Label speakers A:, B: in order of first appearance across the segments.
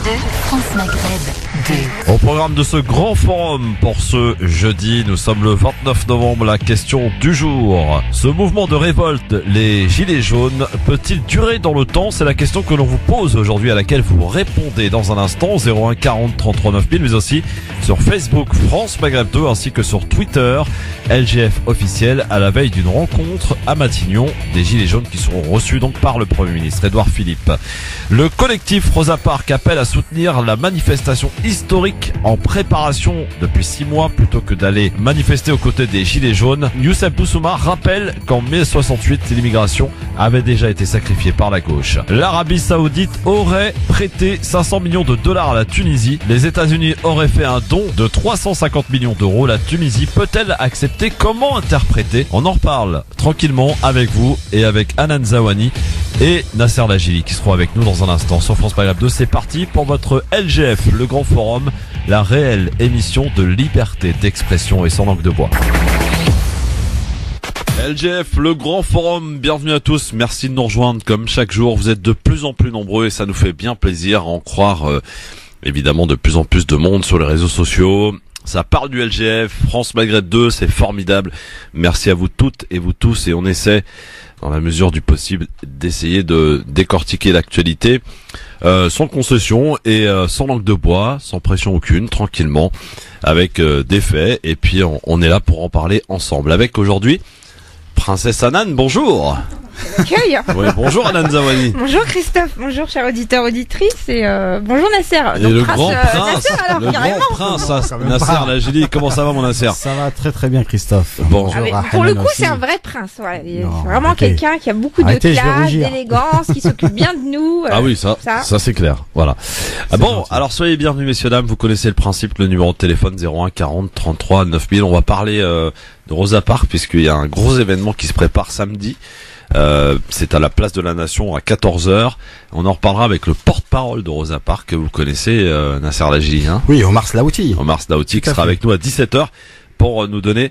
A: France Maghreb 2.
B: Au programme de ce grand forum pour ce jeudi, nous sommes le 29 novembre, la question du jour. Ce mouvement de révolte, les Gilets jaunes, peut-il durer dans le temps? C'est la question que l'on vous pose aujourd'hui, à laquelle vous répondez dans un instant, 01 40 33 9000, mais aussi sur Facebook France Maghreb 2, ainsi que sur Twitter, LGF officiel, à la veille d'une rencontre à Matignon, des Gilets jaunes qui seront reçus donc par le Premier ministre Édouard Philippe. Le collectif Rosa Parks appelle à soutenir la manifestation historique en préparation depuis 6 mois plutôt que d'aller manifester aux côtés des Gilets jaunes. Youssef Boussouma rappelle qu'en mai 68, l'immigration avait déjà été sacrifiée par la gauche. L'Arabie Saoudite aurait prêté 500 millions de dollars à la Tunisie. Les États-Unis auraient fait un don de 350 millions d'euros. La Tunisie peut-elle accepter? Comment interpréter? On en reparle tranquillement avec vous et avec Anan Zawani et Nasser Lajili qui seront avec nous dans un instant sur France Maghreb 2. C'est parti pour votre LGF, le grand forum, la réelle émission de liberté d'expression et sans langue de bois. LGF, le grand forum, bienvenue à tous, merci de nous rejoindre comme chaque jour, vous êtes de plus en plus nombreux et ça nous fait bien plaisir à en croire évidemment de plus en plus de monde sur les réseaux sociaux. Ça parle du LGF, France Maghreb 2, c'est formidable, merci à vous toutes et vous tous, et on essaie dans la mesure du possible d'essayer de décortiquer l'actualité sans concession et sans langue de bois, sans pression aucune, tranquillement, avec des faits, et puis on est là pour en parler ensemble. Avec aujourd'hui Princesse Anan, bonjour.
C: Accueil.
B: Oui, bonjour Anan Zawani.
C: Bonjour Christophe, bonjour chers auditeurs, auditrices et bonjour Nasser.
B: Et
C: donc,
B: le grand prince,
C: Nasser, alors,
B: le
C: carrément.
B: grand prince, Nasser Lajili, comment ça va mon Nasser?
D: Ça va très très bien Christophe.
B: Bon.
C: Ah, mais pour le coup c'est un vrai prince, ouais.
D: Non,
C: C'est vraiment
D: arrêtez.
C: quelqu'un qui a beaucoup de
D: Arrêtez, je vais
C: classe,
D: rougir.
C: d'élégance, qui s'occupe bien de nous.
B: Ah oui, ça c'est clair. Voilà. Ah bon,
D: gentil.
B: alors soyez bienvenus messieurs dames, vous connaissez le principe, le numéro de téléphone 01 40 33 9000. On va parler de Rosa Parks puisqu'il y a un gros événement qui se prépare samedi. C'est à la place de la Nation à 14h. On en reparlera avec le porte-parole de Rosa Parks que vous connaissez, Nasser Lajili, hein.
D: Oui, Omar Slaouti.
B: Omar Slaouti qui
D: Tout à
B: sera
D: fait.
B: avec nous à 17h pour nous donner,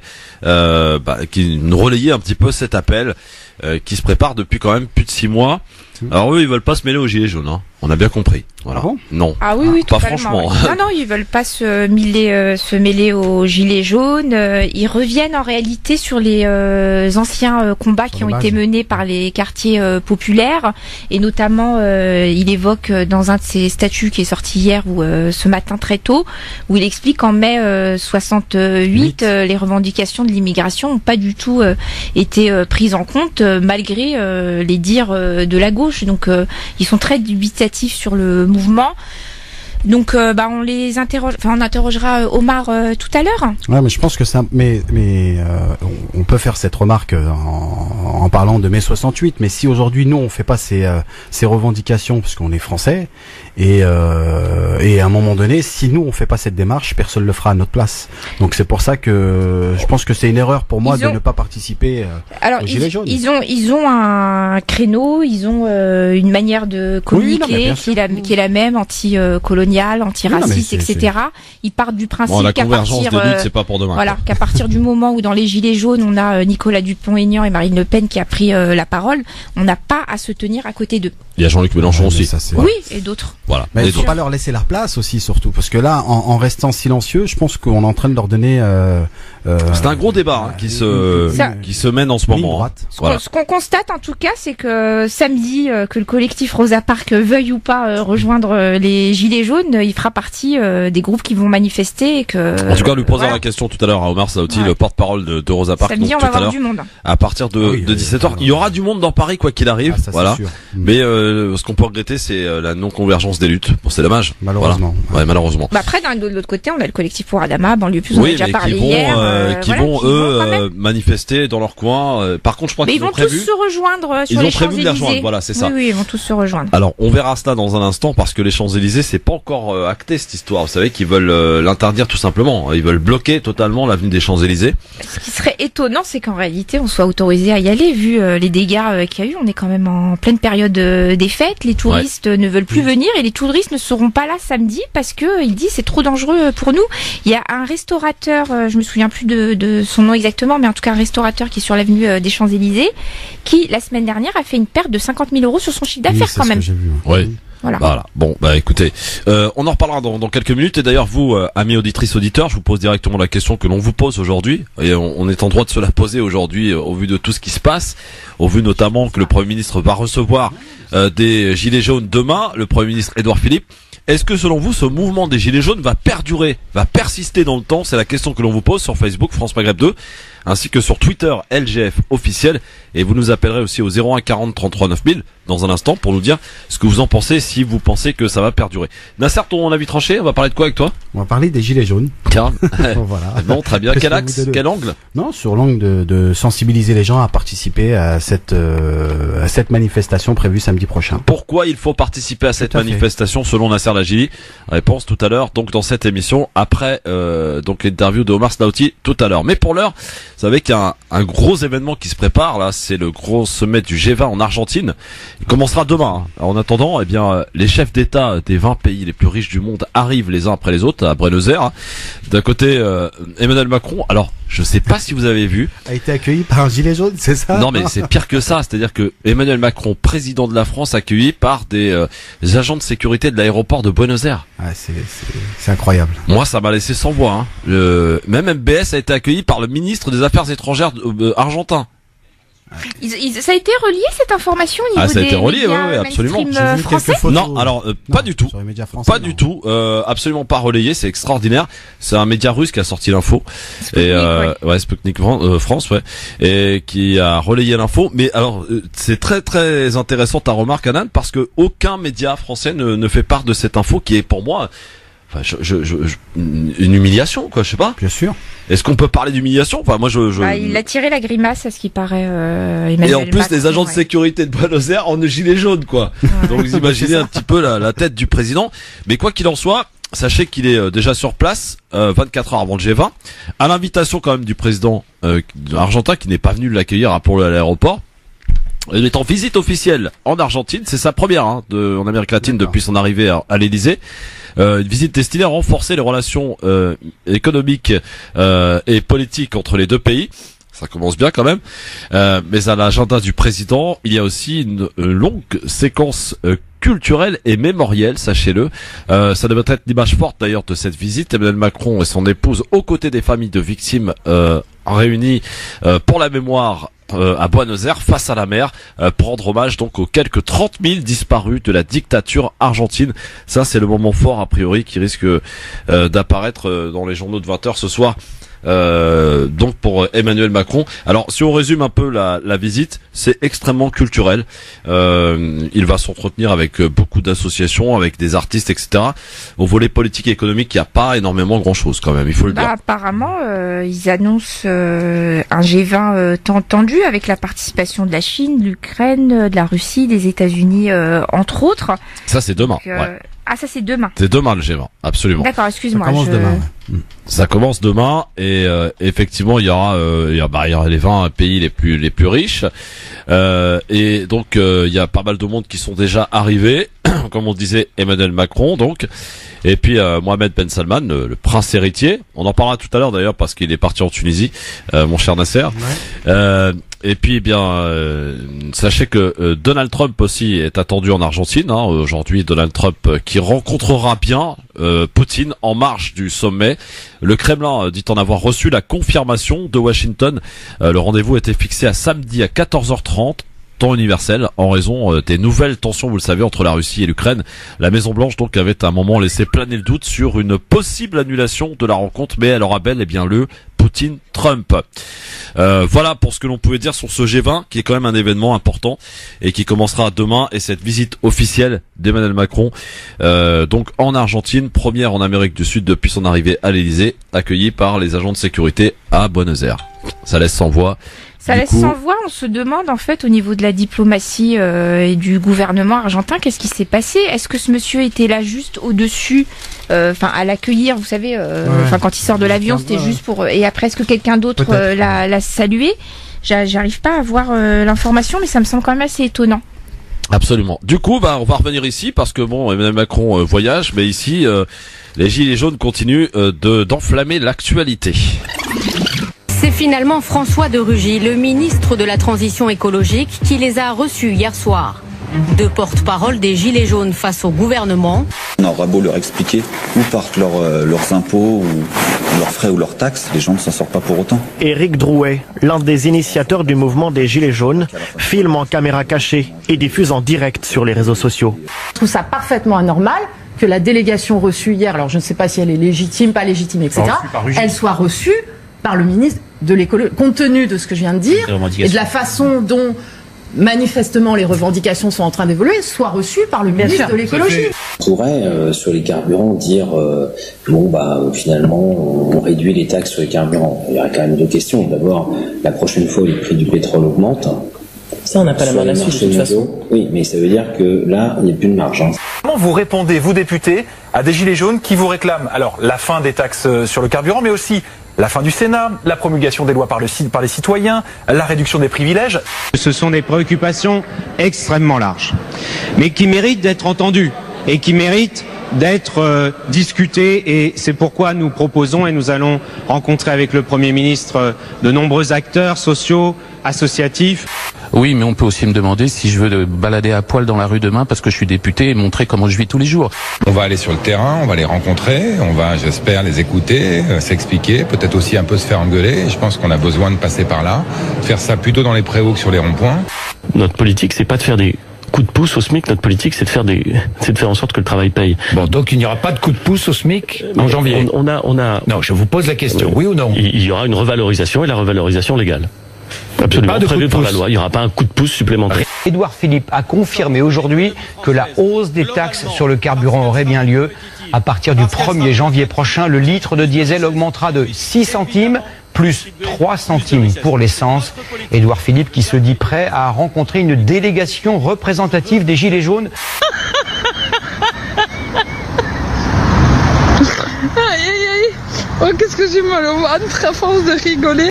B: qui nous relayer un petit peu cet appel qui se prépare depuis quand même plus de 6 mois. Alors eux, ils veulent pas se mêler aux gilets jaunes, hein. On a bien compris. Voilà.
D: Ah bon
B: Non.
C: Ah oui, oui,
B: pas
C: totalement.
B: franchement.
C: Ouais. Non, ils veulent pas se mêler aux gilets jaunes. Ils reviennent en réalité sur les anciens combats qui ont été menés par les quartiers populaires, et notamment il évoque dans un de ses statuts qui est sorti hier ou ce matin très tôt, où il explique qu'en mai 68, les revendications de l'immigration n'ont pas du tout été prises en compte malgré les dires de la gauche. Donc ils sont très dubitatifs sur le mouvement. Donc on les interroge, on interrogera Omar tout à l'heure.
D: Ouais, mais je pense que ça, on peut faire cette remarque en parlant de mai 68. Mais si aujourd'hui nous on fait pas ces revendications parce qu'on est français et à un moment donné, si nous on fait pas cette démarche, personne le fera à notre place. Donc c'est pour ça que je pense que c'est une erreur pour moi de ne pas participer aux Gilets jaunes.
C: Ils ont un créneau, ils ont une manière de communiquer qui est la même, anti-coloniale, antiraciste, etc. Ils partent du principe
B: La
C: qu'à
B: convergence
C: partir
B: des luttes, c'est pas pour demain.
C: voilà, qu'à partir du moment où dans les Gilets jaunes, on a Nicolas Dupont-Aignan et Marine Le Pen qui a pris la parole, on n'a pas à se tenir à côté d'eux.
B: Il y a Jean-Luc Mélenchon aussi.
D: Ça, c'est...
C: Oui, et d'autres.
B: Voilà.
D: Mais
B: Et
D: il faut
B: donc,
D: pas leur laisser leur place aussi, surtout, parce que là, en restant silencieux, je pense qu'on est en train de leur donner.
B: c'est un gros débat qui se mène en ce
D: ligne
B: moment.
D: droite.
B: Voilà.
C: Ce qu'on constate en tout cas, c'est que samedi, que le collectif Rosa Parks veuille ou pas rejoindre les Gilets jaunes, il fera partie des groupes qui vont manifester. Et que,
B: En tout cas, lui posera
C: voilà.
B: la question tout à l'heure à Omar Slaouti,
C: Ouais.
B: le porte-parole de Rosa Parks.
C: Samedi,
B: donc,
C: on va
B: tout à
C: avoir
B: l'heure,
C: du monde.
B: à partir de 17h. Il y aura du monde dans Paris, quoi qu'il arrive.
D: Ah, ça, c'est
B: voilà.
D: sûr.
B: Mais ce qu'on peut regretter, c'est la non-convergence des luttes. Bon, c'est dommage.
D: Malheureusement.
B: Voilà. Ouais, malheureusement.
C: Après, de l'autre côté, on a le collectif pour Adama, banlieue plus, on en a
B: Oui,
C: déjà
B: mais
C: parlé
B: qui vont,
C: hier.
B: qui
C: Voilà,
B: vont
C: qui vont quand même.
B: manifester dans leur coin. Par contre, je crois
C: Mais ils
B: qu'ils ont
C: vont
B: prévu.
C: tous se rejoindre sur
B: Ils
C: les
B: ont prévu de les
C: Champs-Élysées.
B: rejoindre. Voilà, c'est ça.
C: Oui, ils vont tous se rejoindre.
B: Alors, on verra cela dans un instant parce que les Champs-Élysées, c'est pas encore acté cette histoire. Vous savez qu'ils veulent l'interdire tout simplement. Ils veulent bloquer totalement l'avenue des Champs-Élysées.
C: Ce qui serait étonnant, c'est qu'en réalité, on soit autorisé à y aller, vu les dégâts qu'il y a eu. On est quand même en pleine période des fêtes. Les touristes ne veulent plus venir et les touristes ne seront pas là samedi parce que il dit c'est trop dangereux pour nous. Il y a un restaurateur, je me souviens plus de son nom exactement, mais en tout cas un restaurateur qui est sur l'avenue des Champs-Élysées, qui la semaine dernière a fait une perte de 50 000 € sur son chiffre d'affaires quand même.
B: Oui. Voilà. Bon, bah écoutez, on en reparlera dans quelques minutes. Et d'ailleurs, vous, amis auditrices, auditeurs, je vous pose directement la question que l'on vous pose aujourd'hui. Et on est en droit de se la poser aujourd'hui au vu de tout ce qui se passe, au vu notamment que le Premier ministre va recevoir des Gilets jaunes demain, le Premier ministre Édouard Philippe. Est-ce que selon vous, ce mouvement des Gilets jaunes va perdurer, va persister dans le temps? C'est la question que l'on vous pose sur Facebook France Maghreb 2, ainsi que sur Twitter LGF officiel. Et vous nous appellerez aussi au 01 40 33 9000 dans un instant pour nous dire ce que vous en pensez, si vous pensez que ça va perdurer. Nasser, ton avis tranché, on va parler de quoi avec toi?
D: On va parler des Gilets jaunes.
B: Tiens.
D: Voilà.
B: Non, très bien. Quel axe, quel angle?
D: Non, sur l'angle de sensibiliser les gens à participer à cette manifestation prévue samedi prochain.
B: Pourquoi il faut participer à cette manifestation selon Nasser Lajili? Réponse tout à l'heure, donc dans cette émission, après donc l'interview de Omar Snaouti tout à l'heure. Mais pour l'heure, vous savez qu'il y a un gros événement qui se prépare là, c'est le gros sommet du G20 en Argentine. Il commencera demain. En attendant, eh bien, les chefs d'État des 20 pays les plus riches du monde arrivent les uns après les autres à Buenos Aires. D'un côté, Emmanuel Macron. Alors, je sais pas si vous avez vu.
D: A été accueilli par un gilet jaune, c'est ça?
B: Non, mais c'est pire que ça. C'est-à-dire que Emmanuel Macron, président de la France, accueilli par des agents de sécurité de l'aéroport de Buenos Aires.
D: Ah, c'est incroyable.
B: Moi, ça m'a laissé sans voix. Hein. Même MBS a été accueilli par le ministre des Affaires étrangères argentin.
C: Ça a été relié cette information au niveau
B: ça a été relié,
C: médias
B: ouais, absolument.
C: français?
B: Non, alors pas du tout. Pas du tout. Absolument pas relayé. C'est extraordinaire. C'est un média russe qui a sorti l'info. Et Sputnik France, ouais, et qui a relayé l'info. Mais alors, c'est très très intéressant ta remarque, Anan, parce que aucun média français ne fait part de cette info qui est pour moi. Enfin, une humiliation, quoi, je sais pas.
D: Bien sûr.
B: Est-ce qu'on peut parler d'humiliation? Enfin, moi,
C: il a tiré la grimace, à ce qui paraît, Emmanuel
B: Et en plus,
C: Macron,
B: les agents de sécurité de Buenos Aires en gilet jaune, quoi. Ouais. Donc, vous imaginez un petit peu la tête du président. Mais quoi qu'il en soit, sachez qu'il est déjà sur place, 24 heures avant le G20, à l'invitation quand même du président argentin, qui n'est pas venu l'accueillir pour l'aéroport. Il est en visite officielle en Argentine, c'est sa première en Amérique latine depuis son arrivée à l'Élysée. Une visite destinée à renforcer les relations économiques et politiques entre les deux pays. Ça commence bien quand même. Mais à l'agenda du président, il y a aussi une longue séquence culturelle et mémorielle, sachez-le. Ça devrait être l'image forte d'ailleurs de cette visite. Emmanuel Macron et son épouse aux côtés des familles de victimes réunies pour la mémoire à Buenos Aires, face à la mer, pour rendre hommage donc aux quelques 30 000 disparus de la dictature argentine. Ça, c'est le moment fort a priori qui risque d'apparaître dans les journaux de 20h ce soir. Donc pour Emmanuel Macron. Alors si on résume un peu la visite, c'est extrêmement culturel. Il va s'entretenir avec beaucoup d'associations, avec des artistes, etc. Au volet politique et économique, il n'y a pas énormément grand-chose quand même, il faut le dire.
C: Apparemment, ils annoncent un G20 tendu avec la participation de la Chine, de l'Ukraine, de la Russie, des États-Unis, entre autres.
B: Ça c'est demain.
C: Donc, ouais. Ah, ça c'est demain.
B: C'est demain le G20, absolument.
C: D'accord, excuse-moi.
D: Ça commence demain.
B: Ça commence demain et effectivement il y aura les 20 pays les plus riches et donc il y a pas mal de monde qui sont déjà arrivés, comme on disait Emmanuel Macron donc, et puis Mohamed Ben Salman, le prince héritier. On en parlera tout à l'heure d'ailleurs parce qu'il est parti en Tunisie, mon cher Nasser. Ouais. Et puis, sachez que Donald Trump aussi est attendu en Argentine. Aujourd'hui, Donald Trump qui rencontrera bien Poutine en marge du sommet. Le Kremlin dit en avoir reçu la confirmation de Washington. Le rendez-vous était fixé à samedi à 14h30. Temps universel en raison des nouvelles tensions, vous le savez, entre la Russie et l'Ukraine. La Maison Blanche donc avait à un moment laissé planer le doute sur une possible annulation de la rencontre, mais elle aura bel et bien le Poutine-Trump. Voilà pour ce que l'on pouvait dire sur ce G20 qui est quand même un événement important et qui commencera demain, et cette visite officielle d'Emmanuel Macron donc en Argentine, première en Amérique du Sud depuis son arrivée à l'Élysée, accueillie par les agents de sécurité à Buenos Aires. Ça laisse sans voix.
C: Ça laisse sans voix. On se demande en fait au niveau de la diplomatie et du gouvernement argentin, qu'est-ce qui s'est passé? Est-ce que ce monsieur était là juste au-dessus, à l'accueillir, vous savez, quand il sort de l'avion, c'était juste pour, et après est-ce que quelqu'un d'autre l'a salué? J'arrive pas à voir l'information, mais ça me semble quand même assez étonnant.
B: Absolument. Du coup, on va revenir ici parce que Emmanuel Macron voyage, mais ici les gilets jaunes continuent d'enflammer l'actualité.
E: C'est finalement François de Rugy, le ministre de la Transition écologique, qui les a reçus hier soir. Deux porte-parole des Gilets jaunes face au gouvernement.
F: On aura beau leur expliquer où partent leurs impôts, ou leurs frais ou leurs taxes, les gens ne s'en sortent pas pour autant.
G: Éric Drouet, l'un des initiateurs du mouvement des Gilets jaunes, filme en caméra cachée et diffuse en direct sur les réseaux sociaux.
H: Je trouve ça parfaitement anormal que la délégation reçue hier, alors je ne sais pas si elle est légitime, pas légitime, etc., elle soit reçue par le ministre de l'écologie, compte tenu de ce que je viens de dire et de la façon dont manifestement les revendications sont en train d'évoluer, soit reçue par le ministre de l'écologie.
I: On pourrait sur les carburants dire finalement on réduit les taxes sur les carburants. Il y aurait quand même deux questions. D'abord, la prochaine fois les prix du pétrole augmentent.
H: Ça, on n'a pas la main là-dessus de toute façon.
I: Oui, mais ça veut dire que là, il n'y a plus de marge.
J: Comment vous répondez, vous députés, à des Gilets jaunes qui vous réclament alors la fin des taxes sur le carburant, mais aussi la fin du Sénat, la promulgation des lois par les citoyens, la réduction des privilèges?
K: Ce sont des préoccupations extrêmement larges, mais qui méritent d'être entendues et qui méritent d'être discutées, et c'est pourquoi nous proposons, et nous allons rencontrer avec le Premier ministre de nombreux acteurs sociaux, associatifs.
L: Oui, mais on peut aussi me demander si je veux me balader à poil dans la rue demain parce que je suis député et montrer comment je vis tous les jours.
M: On va aller sur le terrain, on va les rencontrer, on va, j'espère, les écouter, s'expliquer, peut-être aussi un peu se faire engueuler. Je pense qu'on a besoin de passer par là, faire ça plutôt dans les préaux que sur les ronds-points.
N: Notre politique, c'est pas de faire des coups de pouce au SMIC, notre politique, c'est de faire en sorte que le travail paye.
O: Bon, donc il n'y aura pas de coup de pouce au SMIC en janvier. Non, je vous pose la question, oui ou non?
N: Il y aura une revalorisation, et la revalorisation légale. Absolument, prévu par la loi. Il n'y aura pas un coup de pouce supplémentaire.
P: Édouard Philippe a confirmé aujourd'hui que la hausse des taxes sur le carburant aurait bien lieu. À partir du 1er janvier prochain, le litre de diesel augmentera de 6 centimes, plus 3 centimes pour l'essence. Édouard Philippe qui se dit prêt à rencontrer une délégation représentative des Gilets jaunes.
Q: Oh, qu'est-ce que j'ai mal au ventre à force de rigoler.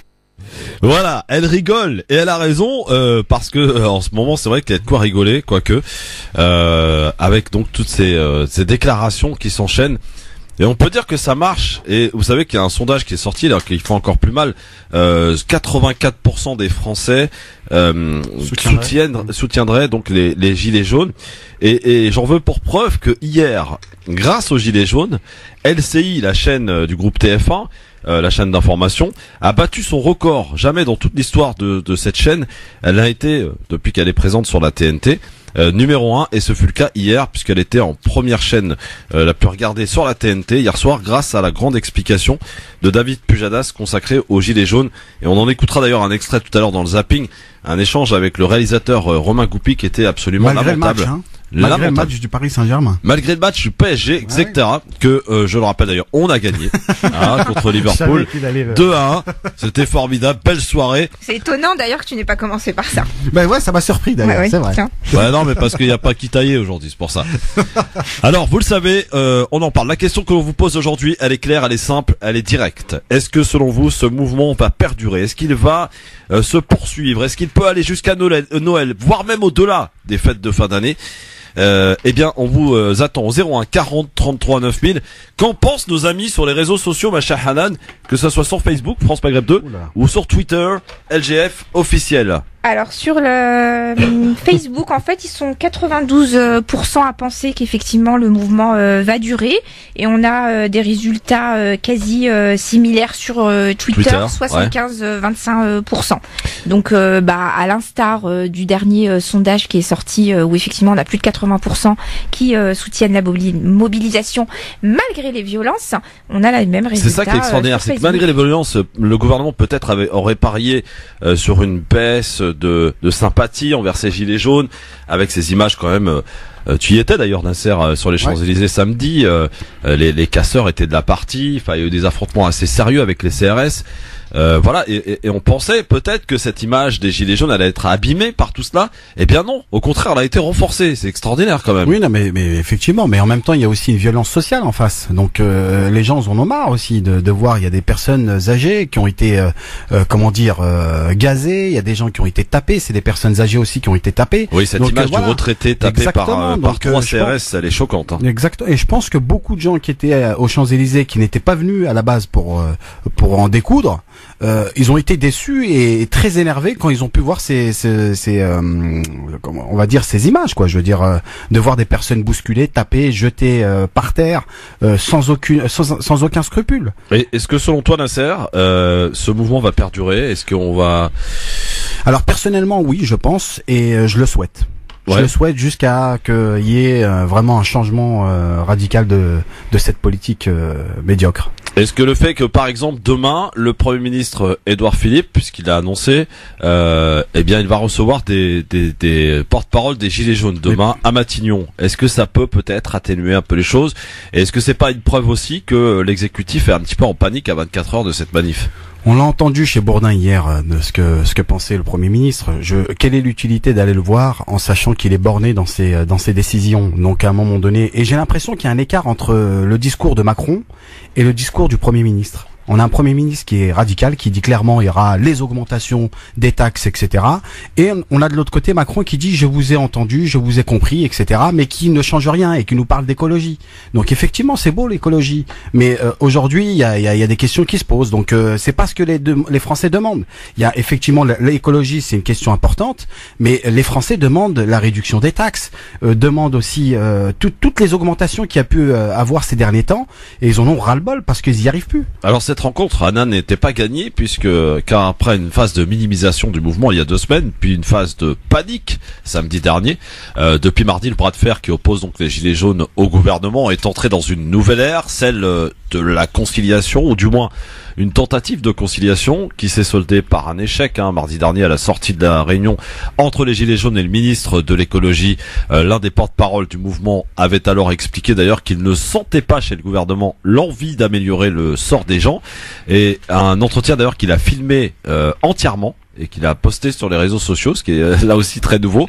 B: Voilà, elle rigole et elle a raison parce que en ce moment c'est vrai qu'il y a de quoi rigoler, quoique avec donc toutes ces déclarations qui s'enchaînent. Et on peut dire que ça marche. Et vous savez qu'il y a un sondage qui est sorti là, qui fait encore plus mal. 84% des Français soutiendraient donc les Gilets jaunes. Et j'en veux pour preuve que hier, grâce aux Gilets jaunes, LCI, la chaîne du groupe TF1, la chaîne d'information, a battu son record. Jamais dans toute l'histoire de cette chaîne, elle a été, depuis qu'elle est présente sur la TNT, numéro 1, et ce fut le cas hier puisqu'elle était en première chaîne la plus regardée sur la TNT hier soir grâce à la grande explication de David Pujadas consacrée aux Gilets jaunes. Et on en écoutera d'ailleurs un extrait tout à l'heure dans le zapping, un échange avec le réalisateur Romain Goupy qui était absolument lamentable.
D: Malgré le match du Paris Saint-Germain.
B: Malgré le match du PSG, etc. Que, je le rappelle d'ailleurs, on a gagné contre Liverpool. 2-1. C'était formidable. Belle soirée.
C: C'est étonnant d'ailleurs que tu n'aies pas commencé par ça.
D: Ben ouais, ça m'a surpris d'ailleurs, c'est vrai.
B: Ouais, non, mais parce qu'il n'y a pas qui tailler aujourd'hui, c'est pour ça. Alors, vous le savez, on en parle. La question que l'on vous pose aujourd'hui, elle est claire, elle est simple, elle est directe. Est-ce que selon vous, ce mouvement va perdurer? Est-ce qu'il va se poursuivre? Est-ce qu'il peut aller jusqu'à Noël, voire même au-delà des fêtes de fin d'année? Eh bien, on vous attend au 01 40 33 9000. Qu'en pensent nos amis sur les réseaux sociaux, ma chère Hanan, que ce soit sur Facebook, France Maghreb 2, ou sur Twitter, LGF officiel?
C: Alors sur le Facebook, en fait, ils sont 92% à penser qu'effectivement le mouvement va durer, et on a des résultats quasi similaires sur Twitter 75-25%. Donc à l'instar du dernier sondage qui est sorti où effectivement on a plus de 80% qui soutiennent la mobilisation malgré les violences, on a la même résultat.
B: C'est ça qui est extraordinaire, c'est que malgré les violences, le gouvernement peut-être aurait parié sur une baisse de sympathie envers ces Gilets jaunes, avec ces images quand même. Tu y étais d'ailleurs, Nasser, sur les Champs-Élysées samedi. Les casseurs étaient de la partie. Enfin, il y a eu des affrontements assez sérieux avec les CRS. Voilà, et on pensait peut-être que cette image des Gilets jaunes allait être abîmée par tout cela. Eh bien non, au contraire, elle a été renforcée. C'est extraordinaire quand même.
D: Oui, non, mais effectivement, mais en même temps, il y a aussi une violence sociale en face. Donc les gens en ont marre aussi de voir. Il y a des personnes âgées qui ont été, gazées. Il y a des gens qui ont été tapés. C'est des personnes âgées aussi qui ont été tapées.
B: Oui, cette image du retraité tapé par 3 CRS, elle est choquante. Hein.
D: Exactement. Et je pense que beaucoup de gens qui étaient aux Champs-Élysées, qui n'étaient pas venus à la base pour en découdre, ils ont été déçus et très énervés quand ils ont pu voir on va dire ces images, quoi. Je veux dire, de voir des personnes bousculées, tapées, jetées par terre, sans aucun scrupule.
B: Et est-ce que selon toi, Nasser, ce mouvement va perdurer? Est-ce qu'on va...
D: Alors personnellement, oui, je pense, et je le souhaite. Ouais. Je le souhaite jusqu'à qu'il y ait vraiment un changement radical de cette politique médiocre.
B: Est-ce que le fait que, par exemple, demain, le Premier ministre Édouard Philippe, puisqu'il a annoncé, eh bien, il va recevoir des porte-parole des Gilets jaunes demain à Matignon. Est-ce que ça peut-être atténuer un peu les choses? Et est-ce que c'est pas une preuve aussi que l'exécutif est un petit peu en panique à 24 heures de cette manif?
D: On l'a entendu chez Bourdin hier de ce que pensait le Premier ministre. Quelle est l'utilité d'aller le voir en sachant qu'il est borné dans ses décisions? Donc à un moment donné, et j'ai l'impression qu'il y a un écart entre le discours de Macron et le discours du Premier ministre. On a un Premier ministre qui est radical, qui dit clairement il y aura les augmentations des taxes, etc. Et on a de l'autre côté Macron qui dit je vous ai entendu, je vous ai compris, etc. Mais qui ne change rien et qui nous parle d'écologie. Donc effectivement c'est beau l'écologie, mais aujourd'hui il y a des questions qui se posent. Donc c'est pas ce que les Français demandent. Il y a effectivement l'écologie, c'est une question importante, mais les Français demandent la réduction des taxes, demandent aussi toutes les augmentations qu'il y a pu avoir ces derniers temps, et ils en ont ras-le-bol parce qu'ils y arrivent plus.
B: Alors cette rencontre, Anna, n'était pas gagnée car après une phase de minimisation du mouvement il y a 2 semaines, puis une phase de panique samedi dernier, depuis mardi, le bras de fer qui oppose donc les Gilets jaunes au gouvernement est entré dans une nouvelle ère, celle de la conciliation, ou du moins une tentative de conciliation qui s'est soldée par un échec mardi dernier à la sortie de la réunion entre les Gilets jaunes et le ministre de l'écologie. L'un des porte-parole du mouvement avait alors expliqué d'ailleurs qu'il ne sentait pas chez le gouvernement l'envie d'améliorer le sort des gens, et un entretien d'ailleurs qu'il a filmé entièrement et qu'il a posté sur les réseaux sociaux, ce qui est là aussi très nouveau.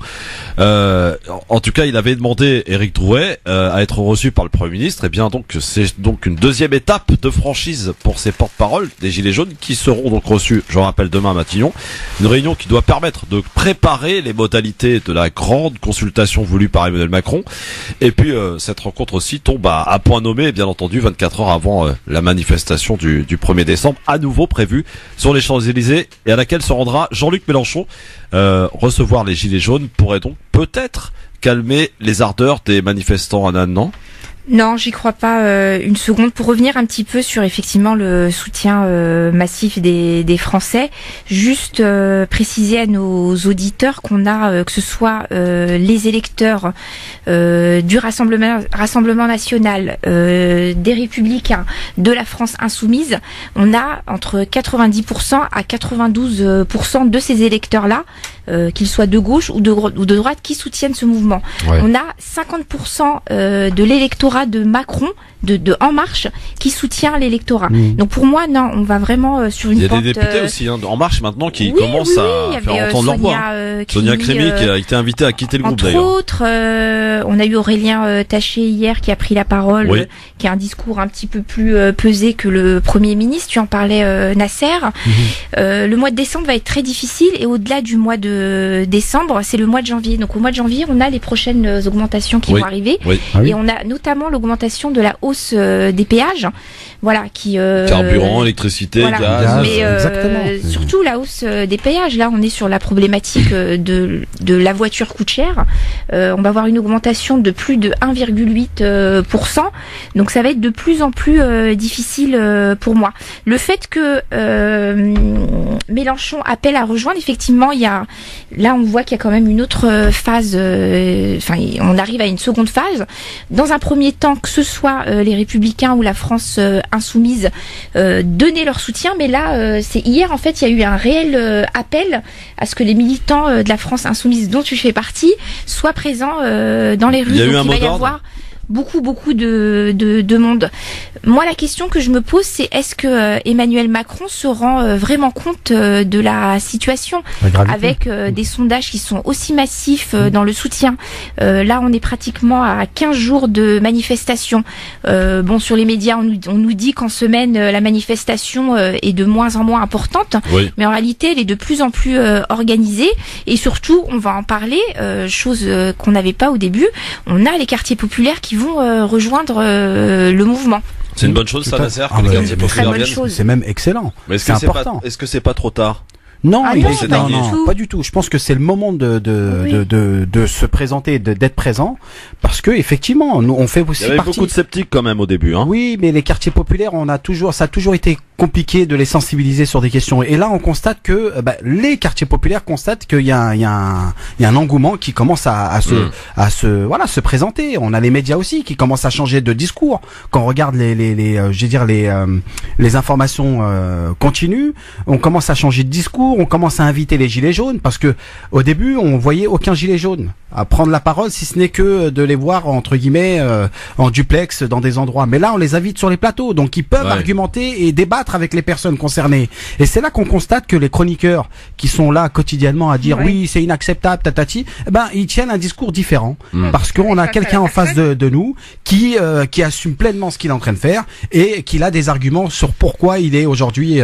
B: En tout cas, il avait demandé, Éric Drouet, à être reçu par le Premier ministre. Et bien donc, c'est donc une deuxième étape de franchise pour ces porte-paroles des Gilets jaunes qui seront donc reçus, je rappelle, demain à Matignon. Une réunion qui doit permettre de préparer les modalités de la grande consultation voulue par Emmanuel Macron. Et puis, cette rencontre aussi tombe à point nommé, bien entendu, 24 heures avant la manifestation du 1er décembre, à nouveau prévue sur les Champs-Élysées, et à laquelle se rendra Jean-Luc Mélenchon. Recevoir les Gilets jaunes pourrait donc peut-être calmer les ardeurs des manifestants, Anna, non?
C: Non, j'y crois pas une seconde. Pour revenir un petit peu sur effectivement le soutien massif des Français, juste préciser à nos auditeurs qu'on a, que ce soit les électeurs du Rassemblement national, des Républicains, de la France insoumise, on a entre 90% à 92% de ces électeurs-là, qu'ils soient de gauche ou de droite, qui soutiennent ce mouvement. Ouais. On a 50% de l'électorat de Macron, de En Marche, qui soutient l'électorat. Donc pour moi, non, on va vraiment sur une pente...
B: Il y a des députés aussi, En Marche maintenant, qui commencent à faire entendre leur voix. Sonia Crémy qui a été invitée à quitter le groupe d'ailleurs.
C: Entre autres, on a eu Aurélien Taché hier qui a pris la parole, qui a un discours un petit peu plus pesé que le Premier ministre. Tu en parlais, Nasser. Le mois de décembre va être très difficile, et au-delà du mois de décembre, c'est le mois de janvier. Donc au mois de janvier, on a les prochaines augmentations qui vont arriver, et on a notamment l'augmentation de la hausse des péages, voilà, qui
B: carburant, électricité, gaz,
C: mais surtout la hausse des péages. Là, on est sur la problématique de la voiture coûte cher. On va avoir une augmentation de plus de 1,8%. Donc ça va être de plus en plus difficile pour moi. Le fait que Mélenchon appelle à rejoindre, effectivement, là on voit qu'il y a quand même une autre phase. On arrive à une seconde phase. Dans un premier temps, que ce soit les Républicains ou la France insoumise donner leur soutien, mais là c'est hier en fait il y a eu un réel appel à ce que les militants de la France insoumise dont tu fais partie soient présents dans les rues.
B: Il y a eu un mot d'ordre.
C: Beaucoup de monde. Moi, la question que je me pose, c'est est-ce que Emmanuel Macron se rend vraiment compte de la situation, avec des sondages qui sont aussi massifs dans le soutien. Là, on est pratiquement à 15 jours de manifestation. Sur les médias, on nous dit qu'en semaine, la manifestation est de moins en moins importante, mais en réalité, elle est de plus en plus organisée, et surtout, on va en parler, chose qu'on n'avait pas au début, on a les quartiers populaires qui vont rejoindre le mouvement.
B: C'est une bonne chose, ça, Nasser, que les quartiers populaires viennent.
D: C'est même excellent.
B: Mais est-ce que c'est important? Est-ce que c'est pas trop tard?
D: Non, pas du tout. Je pense que c'est le moment de se présenter, d'être présent, parce que effectivement, nous on fait aussi.
B: Il y avait beaucoup de sceptiques quand même au début, hein.
D: Oui, mais les quartiers populaires, ça a toujours été compliqué de les sensibiliser sur des questions. Et là, on constate que les quartiers populaires constatent qu'il y a un engouement qui commence à se présenter. On a les médias aussi qui commencent à changer de discours. Quand on regarde les informations continues, on commence à changer de discours. On commence à inviter les gilets jaunes parce que au début on voyait aucun gilet jaune à prendre la parole, si ce n'est que de les voir entre guillemets en duplex dans des endroits. Mais là on les invite sur les plateaux, donc ils peuvent argumenter et débattre avec les personnes concernées. Et c'est là qu'on constate que les chroniqueurs qui sont là quotidiennement à dire oui c'est inacceptable tatati, ils tiennent un discours différent parce qu'on a quelqu'un en face de nous qui assume pleinement ce qu'il est en train de faire et qui a des arguments sur pourquoi il est aujourd'hui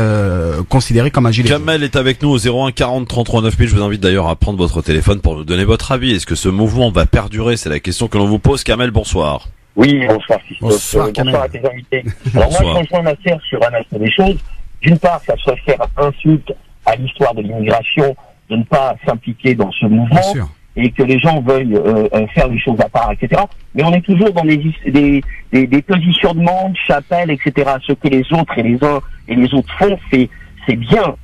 D: considéré comme un gilet jaune.
B: Kamel est avec nous au 01 40 33 9000. Je vous invite d'ailleurs à prendre votre téléphone pour nous donner votre avis. Est-ce que ce mouvement va perdurer? C'est la question que l'on vous pose. Kamel, bonsoir.
R: Oui, bonsoir Christophe. Bonsoir à tes invités. Alors moi, je rejoins Nasser sur un aspect des choses. D'une part, ça se réfère insulte à l'histoire de l'immigration, de ne pas s'impliquer dans ce mouvement et que les gens veuillent faire les choses à part, etc. Mais on est toujours dans des positionnements, chapelles, etc. Ce que les autres et les uns et les autres font, c'est bien.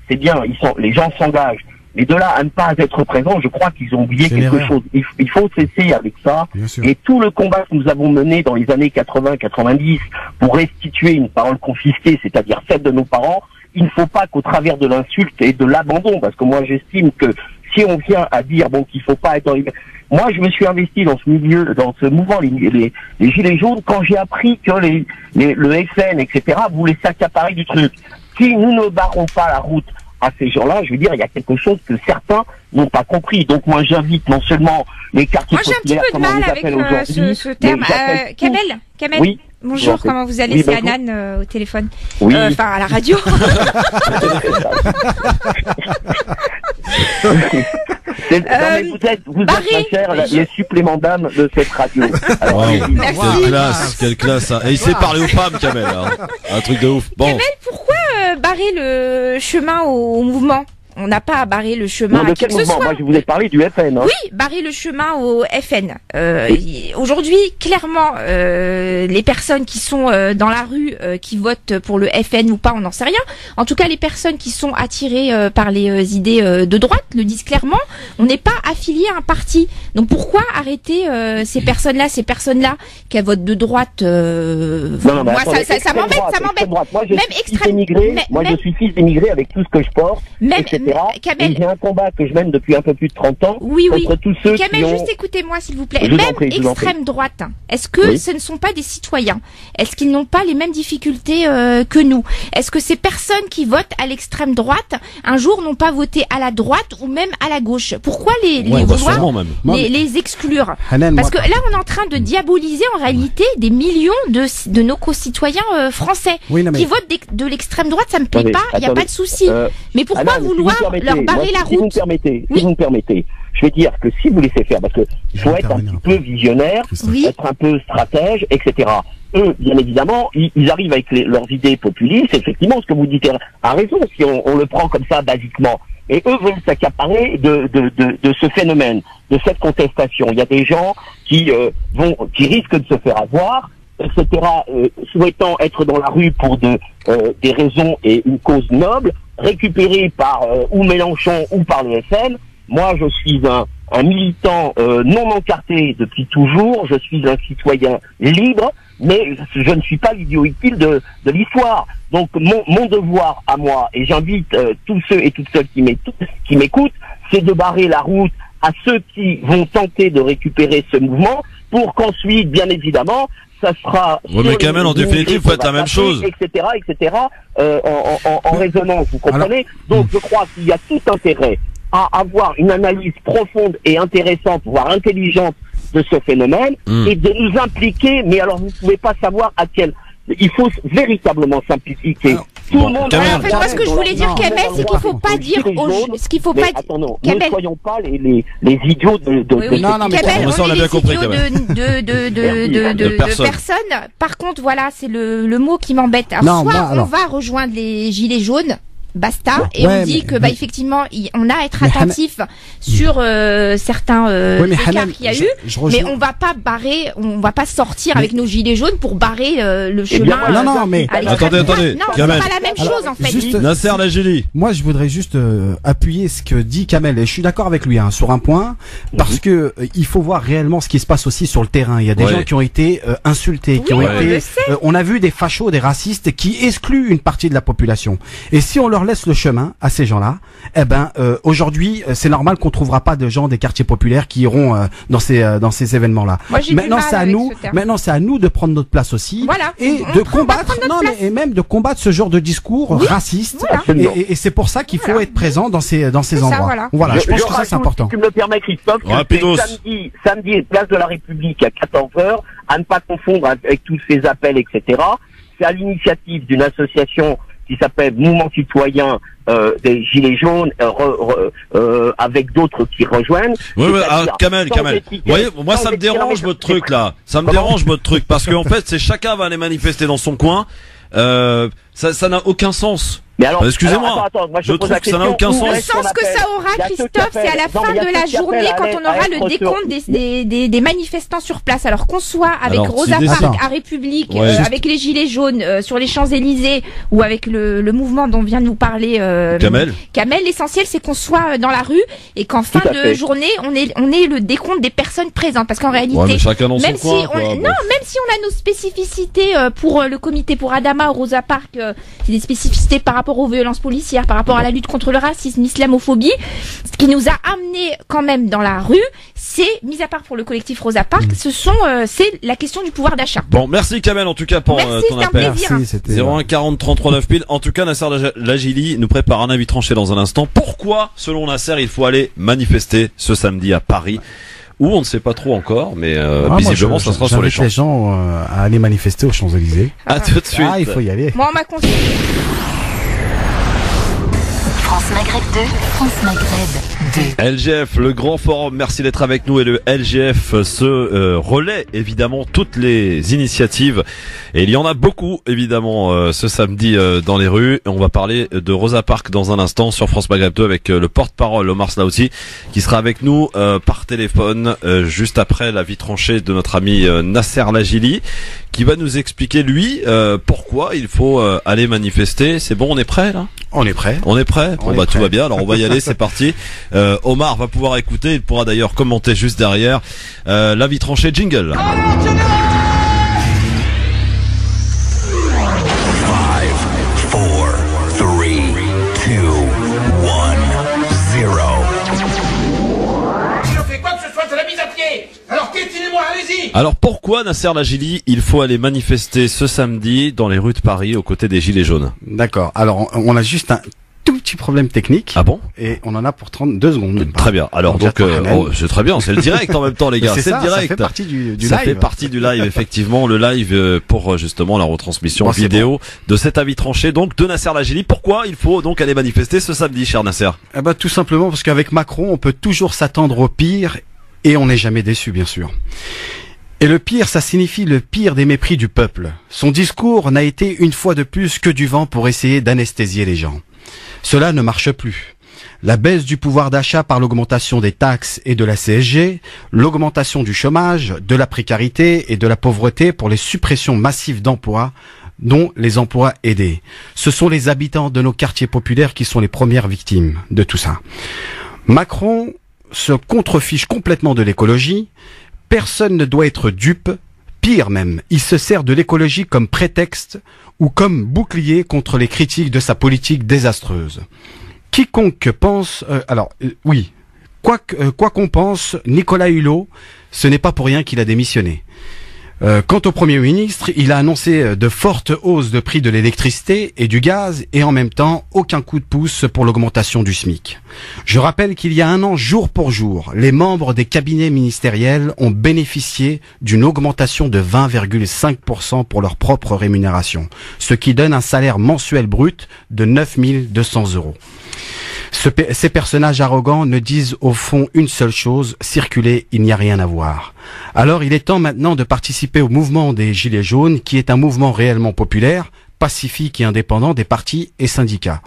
R: Les gens s'engagent. Mais de là à ne pas être présents, je crois qu'ils ont oublié quelque chose. Il faut cesser avec ça. Et tout le combat que nous avons mené dans les années 80-90 pour restituer une parole confisquée, c'est-à-dire celle de nos parents, il ne faut pas qu'au travers de l'insulte et de l'abandon, parce que moi j'estime que si on vient à dire qu'il faut pas être dans les... Moi, je me suis investi dans ce milieu, dans ce mouvement, les Gilets jaunes, quand j'ai appris que le FN, etc., voulaient s'accaparer du truc. Si nous ne barrons pas la route à ces gens-là, je veux dire, il y a quelque chose que certains n'ont pas compris. Donc moi, j'invite non seulement les quartiers populaires,
C: comme on les appelle aujourd'hui, ce terme. Kamel, oui. Bonjour, comment vous allez? C'est Anan au téléphone.
R: Oui.
C: Enfin, à la radio.
R: Vous êtes ma chère, les suppléments d'âme de cette radio. Alors,
B: quelle classe, hein. Et il sait parler aux femmes, Kamel, hein. Un truc de ouf. Bon.
C: Kamel, pourquoi barrer le chemin au mouvement? On n'a pas à barrer le chemin à qui que ce soit.
R: Moi, je vous ai parlé du FN. Hein.
C: Oui, barrer le chemin au FN. Aujourd'hui, clairement, les personnes qui sont dans la rue, qui votent pour le FN ou pas, on n'en sait rien. En tout cas, les personnes qui sont attirées par les idées de droite le disent clairement. On n'est pas affilié à un parti. Donc pourquoi arrêter ces personnes-là qui votent de droite
R: moi, ça m'embête. Moi, je suis fils d'émigré avec tout ce que je porte. Etc.
C: Kamel,
R: j'ai un combat que je mène depuis un peu plus de 30 ans contre tous ceux
C: Kamel,
R: qui ont...
C: juste écoutez-moi s'il vous plaît. Même extrême droite, est-ce que ce ne sont pas des citoyens? Est-ce qu'ils n'ont pas les mêmes difficultés que nous? Est-ce que ces personnes qui votent à l'extrême droite, un jour n'ont pas voté à la droite ou même à la gauche? Pourquoi les exclure? Parce que là, on est en train de diaboliser en réalité des millions de nos concitoyens français qui votent de l'extrême droite. Ça me plaît pas, il n'y a pas de souci. Mais pourquoi vouloir leur barrer la route?
R: Si vous me permettez, je vais dire que si vous laissez faire, parce que faut être un petit peu visionnaire, être un peu stratège, etc. Eux, bien évidemment, ils arrivent avec leurs idées populistes. Effectivement, ce que vous dites a raison, si on le prend comme ça basiquement. Et eux veulent s'accaparer de ce phénomène, de cette contestation. Il y a des gens qui risquent de se faire avoir, etc., souhaitant être dans la rue pour des raisons et une cause noble, récupérés par ou Mélenchon ou par le FN. Moi, je suis un militant non encarté depuis toujours. Je suis un citoyen libre, mais je ne suis pas l'idiot utile de l'histoire. Donc, mon devoir à moi, et j'invite tous ceux et toutes celles qui m'écoutent, c'est de barrer la route à ceux qui vont tenter de récupérer ce mouvement, pour qu'ensuite, bien évidemment, ça sera...
B: Oui, mais Kamel, en définitive, vous faites la même chose.
R: Etc., en résonance, vous comprenez? Donc, je crois qu'il y a tout intérêt à avoir une analyse profonde et intéressante, voire intelligente de ce phénomène, et de nous impliquer, mais alors vous ne pouvez pas savoir à quel... Il faut véritablement s'impliquer Tout le monde.
C: En fait, moi, ce que je voulais dire, Kamel, c'est qu'il faut pas dire ce qu'il faut pas dire.
R: Attends, ne soyons pas les idiots de.
C: Non, mais Kamel, on est les idiots de personnes. Par contre, voilà, c'est le mot qui m'embête. Alors, soit on va rejoindre les gilets jaunes. Basta, et on dit que effectivement on a à être attentif sur certains écarts qu'il y a eu, mais on va pas sortir avec nos gilets jaunes pour barrer le chemin.
B: Non, mais attendez,
C: non, c'est pas la même chose en fait.
B: Nasser Lajili.
D: Moi, je voudrais juste appuyer ce que dit Kamel, et je suis d'accord avec lui sur un point, parce que il faut voir réellement ce qui se passe aussi sur le terrain. Il y a des gens qui ont été insultés, qui ont été. On a vu des fachos, des racistes qui excluent une partie de la population. Et si on leur laisse le chemin à ces gens-là, aujourd'hui, c'est normal qu'on trouvera pas de gens des quartiers populaires qui iront dans ces événements-là. Maintenant, c'est à nous de prendre notre place aussi, et de combattre, et même de combattre ce genre de discours raciste. Et c'est pour ça qu'il faut être présent dans ces endroits. Voilà, je pense que ça c'est important.
R: Si tu me le permets, Christophe, samedi, place de la République à 14h, à ne pas confondre avec tous ces appels, etc. C'est à l'initiative d'une association qui s'appelle Mouvement Citoyen des Gilets Jaunes, avec d'autres qui rejoignent.
B: Oui, Kamel. Vous voyez, moi ça me dérange votre truc là. Ça me dérange votre truc parce qu'en fait, c'est chacun va aller manifester dans son coin. Ça n'a aucun sens.
R: Mais alors,
B: excusez-moi, je trouve que ça n'a aucun sens.
C: Le sens que ça aura, Christophe, c'est à la fin de la journée quand on aura le décompte des manifestants sur place. Alors qu'on soit avec Rosa Parks à République, avec les Gilets jaunes sur les Champs-Élysées ou avec le mouvement dont vient de nous parler Kamel, l'essentiel c'est qu'on soit dans la rue et qu'en fin de journée on ait le décompte des personnes présentes. Parce qu'en réalité,
B: même si on
C: a nos spécificités pour le comité pour Adama ou Rosa Parks, c'est des spécificités par rapport aux violences policières, par rapport à la lutte contre le racisme, l'islamophobie, ce qui nous a amené quand même dans la rue, c'est, mis à part pour le collectif Rosa Parks, c'est la question du pouvoir d'achat.
B: Bon, merci Kamel en tout cas pour ton appel.
C: Merci,
B: 01 40 33 9000. En tout cas, Nasser Lajili nous prépare un avis tranché dans un instant. Pourquoi, selon Nasser, il faut aller manifester ce samedi à Paris? Où on ne sait pas trop encore, mais visiblement ça sera sur les champs.
D: Les gens à aller manifester aux Champs-Élysées.
B: À tout de suite.
D: Il faut y aller.
C: Moi, on m'a conseillé.
A: France Maghreb 2, France Maghreb 2.
B: LGF, le grand forum, merci d'être avec nous, et le LGF se relaie évidemment toutes les initiatives, et il y en a beaucoup évidemment ce samedi dans les rues. On va parler de Rosa Parks dans un instant sur France Maghreb 2 avec le porte-parole Omar Slaouti qui sera avec nous par téléphone juste après la vie tranchée de notre ami Nasser Lajili, qui va nous expliquer lui pourquoi il faut aller manifester. C'est bon, on est prêt là?
D: On est prêt.
B: Tout va bien. Alors on va y aller, c'est parti. Omar va pouvoir écouter, il pourra d'ailleurs commenter juste derrière. La vie tranchée, jingle. 5, 4, 3, 2, 1, 0.
S: Si on fait quoi que ce soit, c'est la mise à pied. Alors questionez-moi, allez-y.
B: Alors pourquoi, Nasser Lajili, il faut aller manifester ce samedi dans les rues de Paris aux côtés des Gilets jaunes?
D: D'accord. Alors on a juste un tout petit problème technique.
B: Ah bon?
D: Et on en a pour 32 secondes.
B: Très bien. Alors donc c'est très bien, c'est le direct en même temps les gars, c'est le direct.
D: Ça fait partie du live.
B: Ça fait partie du live effectivement, le live pour justement la retransmission vidéo de cet avis tranché donc de Nasser Lajili. Pourquoi il faut donc aller manifester ce samedi, cher Nasser?
D: Tout simplement parce qu'avec Macron, on peut toujours s'attendre au pire et on n'est jamais déçu bien sûr. Et le pire, ça signifie le pire des mépris du peuple. Son discours n'a été une fois de plus que du vent pour essayer d'anesthésier les gens. Cela ne marche plus. La baisse du pouvoir d'achat par l'augmentation des taxes et de la CSG, l'augmentation du chômage, de la précarité et de la pauvreté pour les suppressions massives d'emplois, dont les emplois aidés. Ce sont les habitants de nos quartiers populaires qui sont les premières victimes de tout ça. Macron se contrefiche complètement de l'écologie. Personne ne doit être dupe. Pire même, il se sert de l'écologie comme prétexte ou comme bouclier contre les critiques de sa politique désastreuse. Quiconque pense... quoi qu'on pense, Nicolas Hulot, ce n'est pas pour rien qu'il a démissionné. Quant au Premier ministre, il a annoncé de fortes hausses de prix de l'électricité et du gaz et en même temps aucun coup de pouce pour l'augmentation du SMIC. Je rappelle qu'il y a un an, jour pour jour, les membres des cabinets ministériels ont bénéficié d'une augmentation de 20,5% pour leur propre rémunération, ce qui donne un salaire mensuel brut de 9 200 €. Ces personnages arrogants ne disent au fond une seule chose, circuler, il n'y a rien à voir. Alors il est temps maintenant de participer au mouvement des Gilets jaunes, qui est un mouvement réellement populaire, pacifique et indépendant des partis et syndicats.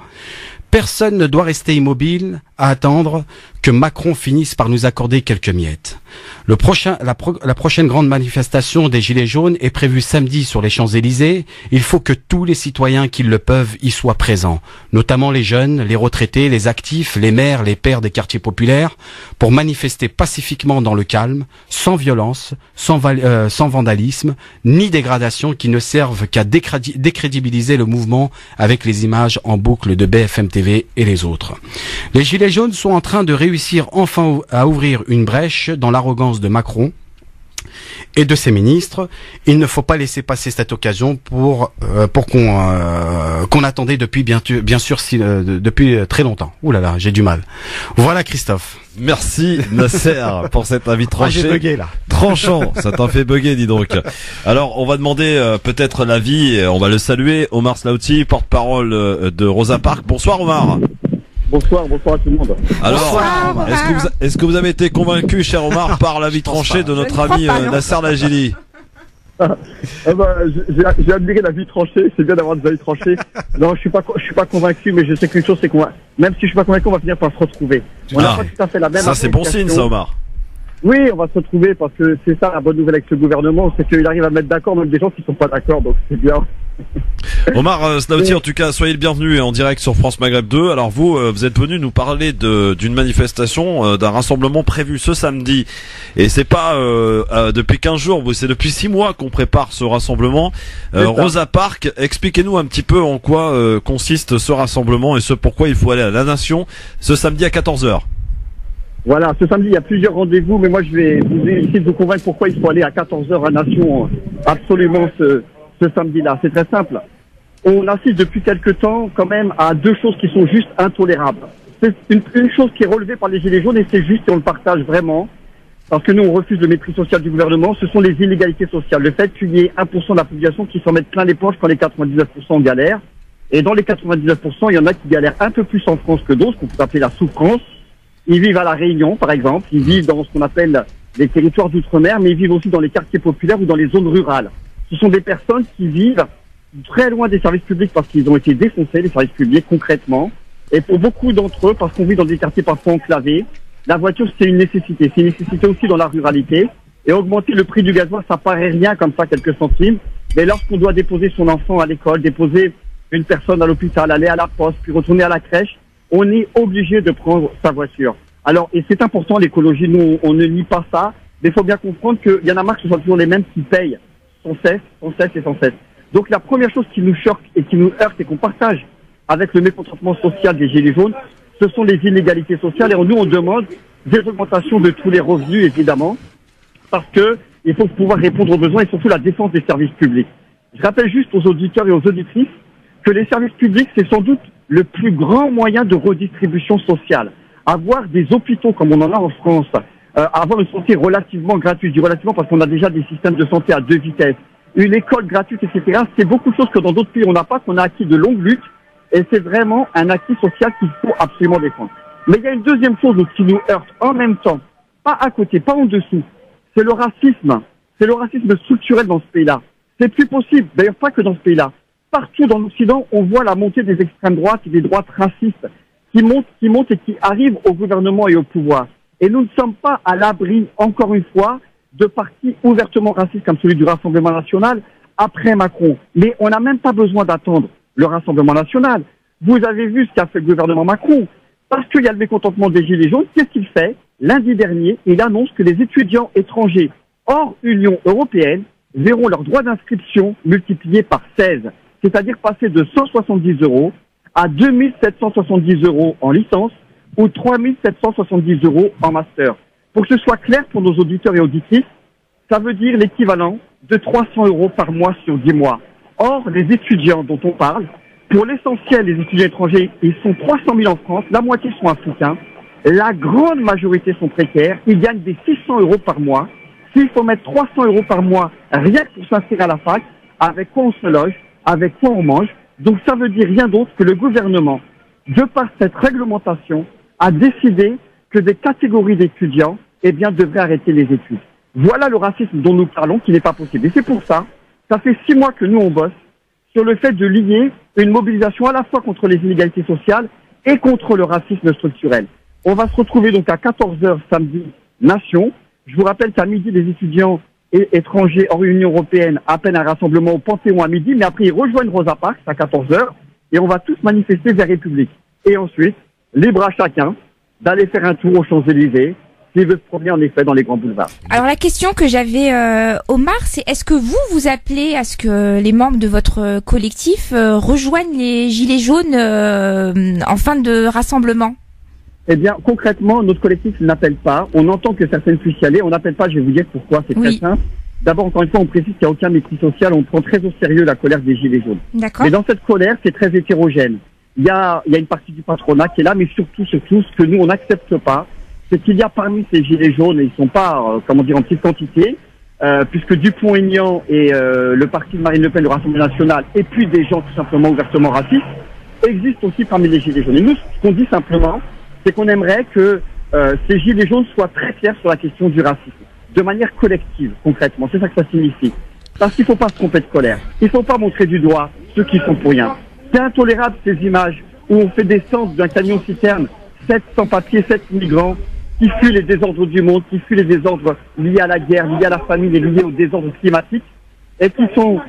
D: Personne ne doit rester immobile à attendre que Macron finisse par nous accorder quelques miettes. La prochaine grande manifestation des Gilets jaunes est prévue samedi sur les Champs-Élysées. Il faut que tous les citoyens qui le peuvent y soient présents, notamment les jeunes, les retraités, les actifs, les maires, les pères des quartiers populaires, pour manifester pacifiquement dans le calme, sans violence, sans vandalisme, ni dégradation qui ne servent qu'à décrédibiliser le mouvement avec les images en boucle de BFM TV et les autres. Les Gilets jaunes sont en train de réussir enfin à ouvrir une brèche dans l'arrogance de Macron et de ses ministres. Il ne faut pas laisser passer cette occasion pour qu'on attendait depuis depuis très longtemps. Ouh là là, j'ai du mal. Voilà Christophe.
B: Merci Nasser pour cet avis tranché.
D: J'ai bugué là.
B: Tranchant, ça t'en fait bugger, dis donc. Alors, on va demander peut-être l'avis, on va le saluer, Omar Slaouti, porte-parole de Rosa Parks. Bonsoir Omar.
T: Bonsoir à tout le monde.
B: Alors, est-ce que vous avez été convaincu, cher Omar, par l'avis tranché de notre ami Nasser Lajili?
T: J'ai admiré l'avis tranché, c'est bien d'avoir des avis tranchés. Non, je suis pas convaincu, mais je sais qu'une chose, c'est qu'on va, même si je suis pas convaincu, on va finir par se retrouver. On n'a pas tout à fait la même.
B: Ça, c'est bon signe, ça, Omar.
T: Oui, on va se retrouver parce que c'est ça la bonne nouvelle avec ce gouvernement, c'est qu'il arrive à mettre d'accord même des gens qui sont pas d'accord, donc c'est bien.
B: Omar Slaouti, en tout cas, soyez le bienvenu en direct sur France Maghreb 2. Alors vous êtes venu nous parler d'une manifestation, d'un rassemblement prévu ce samedi. Et c'est pas depuis 15 jours, c'est depuis 6 mois qu'on prépare ce rassemblement. Rosa Parks, expliquez-nous un petit peu en quoi consiste ce rassemblement et ce pourquoi il faut aller à la Nation ce samedi à 14h.
T: Voilà, ce samedi, il y a plusieurs rendez-vous, mais moi je vais essayer de vous convaincre pourquoi il faut aller à 14h à Nation absolument ce samedi-là. C'est très simple. On assiste depuis quelque temps quand même à deux choses qui sont juste intolérables. C'est une chose qui est relevée par les Gilets jaunes et c'est juste et on le partage vraiment. Parce que nous, on refuse le mépris social du gouvernement. Ce sont les inégalités sociales. Le fait qu'il y ait 1% de la population qui s'en mettent plein les poches quand les 99% galèrent. Et dans les 99%, il y en a qui galèrent un peu plus en France que d'autres, qu'on peut appeler la souffrance. Ils vivent à La Réunion, par exemple. Ils vivent dans ce qu'on appelle les territoires d'outre-mer, mais ils vivent aussi dans les quartiers populaires ou dans les zones rurales. Ce sont des personnes qui vivent très loin des services publics parce qu'ils ont été défoncés, les services publics, concrètement. Et pour beaucoup d'entre eux, parce qu'on vit dans des quartiers parfois enclavés, la voiture, c'est une nécessité. C'est une nécessité aussi dans la ruralité. Et augmenter le prix du gasoil, ça paraît rien comme ça, quelques centimes. Mais lorsqu'on doit déposer son enfant à l'école, déposer une personne à l'hôpital, aller à la poste, puis retourner à la crèche, on est obligé de prendre sa voiture. Alors, et c'est important, l'écologie, nous, on ne nie pas ça, mais il faut bien comprendre qu'il y en a marre que ce soit toujours les mêmes qui payent sans cesse. Donc la première chose qui nous choque et qui nous heurte et qu'on partage avec le mécontentement social des Gilets jaunes, ce sont les inégalités sociales. Et nous, on demande des augmentations de tous les revenus, évidemment, parce que il faut pouvoir répondre aux besoins et surtout la défense des services publics. Je rappelle juste aux auditeurs et aux auditrices que les services publics, c'est sans doute le plus grand moyen de redistribution sociale. Avoir des hôpitaux comme on en a en France, avoir une santé relativement gratuite, je dis relativement parce qu'on a déjà des systèmes de santé à 2 vitesses, une école gratuite, etc. C'est beaucoup de choses que dans d'autres pays on n'a pas, qu'on a acquis de longue lutte, et c'est vraiment un acquis social qu'il faut absolument défendre. Mais il y a une deuxième chose qui nous heurte en même temps, pas à côté, pas en dessous, c'est le racisme. C'est le racisme structurel dans ce pays-là. C'est plus possible, d'ailleurs pas que dans ce pays-là. Partout dans l'Occident, on voit la montée des extrêmes droites et des droites racistes qui montent et qui arrivent au gouvernement et au pouvoir. Et nous ne sommes pas à l'abri, encore une fois, de partis ouvertement racistes comme celui du Rassemblement national après Macron. Mais on n'a même pas besoin d'attendre le Rassemblement national. Vous avez vu ce qu'a fait le gouvernement Macron. Parce qu'il y a le mécontentement des Gilets jaunes, qu'est-ce qu'il fait? Lundi dernier, il annonce que les étudiants étrangers hors Union européenne verront leur droit d'inscription multiplié par 16. C'est-à-dire passer de 170 € à 2770 € en licence ou 3770 € en master. Pour que ce soit clair pour nos auditeurs et auditrices, ça veut dire l'équivalent de 300 € par mois sur 10 mois. Or, les étudiants dont on parle, pour l'essentiel, les étudiants étrangers, ils sont 300 000 en France, la moitié sont africains, la grande majorité sont précaires, ils gagnent des 600 € par mois. S'il faut mettre 300 € par mois rien que pour s'inscrire à la fac, avec quoi on se loge, avec quoi on mange, donc ça veut dire rien d'autre que le gouvernement, de par cette réglementation, a décidé que des catégories d'étudiants, eh bien, devraient arrêter les études. Voilà le racisme dont nous parlons qui n'est pas possible. Et c'est pour ça, ça fait 6 mois que nous on bosse sur le fait de lier une mobilisation à la fois contre les inégalités sociales et contre le racisme structurel. On va se retrouver donc à 14h samedi, Nation. Je vous rappelle qu'à midi, les étudiants étrangers hors Union européenne appellent un rassemblement au Panthéon à midi, mais après ils rejoignent Rosa Parks à 14h et on va tous manifester vers République. Et ensuite, libre à chacun d'aller faire un tour aux Champs-Élysées, s'il veut se promener en effet dans les grands boulevards.
C: Alors la question que j'avais, Omar, c'est est-ce que vous appelez à ce que les membres de votre collectif rejoignent les Gilets jaunes en fin de rassemblement?
T: Eh bien, concrètement, notre collectif n'appelle pas. On entend que certaines puissent y aller. On n'appelle pas, je vais vous dire pourquoi, c'est très simple. D'abord, encore une fois, on précise qu'il n'y a aucun mépris social. On prend très au sérieux la colère des Gilets jaunes.
C: D'accord.
T: Mais dans cette colère, c'est très hétérogène. Il y a une partie du patronat qui est là, mais surtout, ce que nous, on n'accepte pas, c'est qu'il y a parmi ces Gilets jaunes, et ils sont pas, en petite quantité, puisque Dupont-Aignan et le parti de Marine Le Pen, le Rassemblement national, et puis des gens tout simplement ouvertement racistes, existent aussi parmi les Gilets jaunes. Et nous, ce qu'on dit simplement, c'est qu'on aimerait que ces Gilets jaunes soient très clairs sur la question du racisme, de manière collective, concrètement. C'est ça que ça signifie. Parce qu'il ne faut pas se tromper de colère. Il ne faut pas montrer du doigt ceux qui sont pour rien. C'est intolérable ces images où on fait descendre d'un camion-citerne 7 sans-papiers, 7 migrants qui fuient les désordres du monde, qui fuient les désordres liés à la guerre, liés à la famine et liés aux désordres climatiques, et qui sont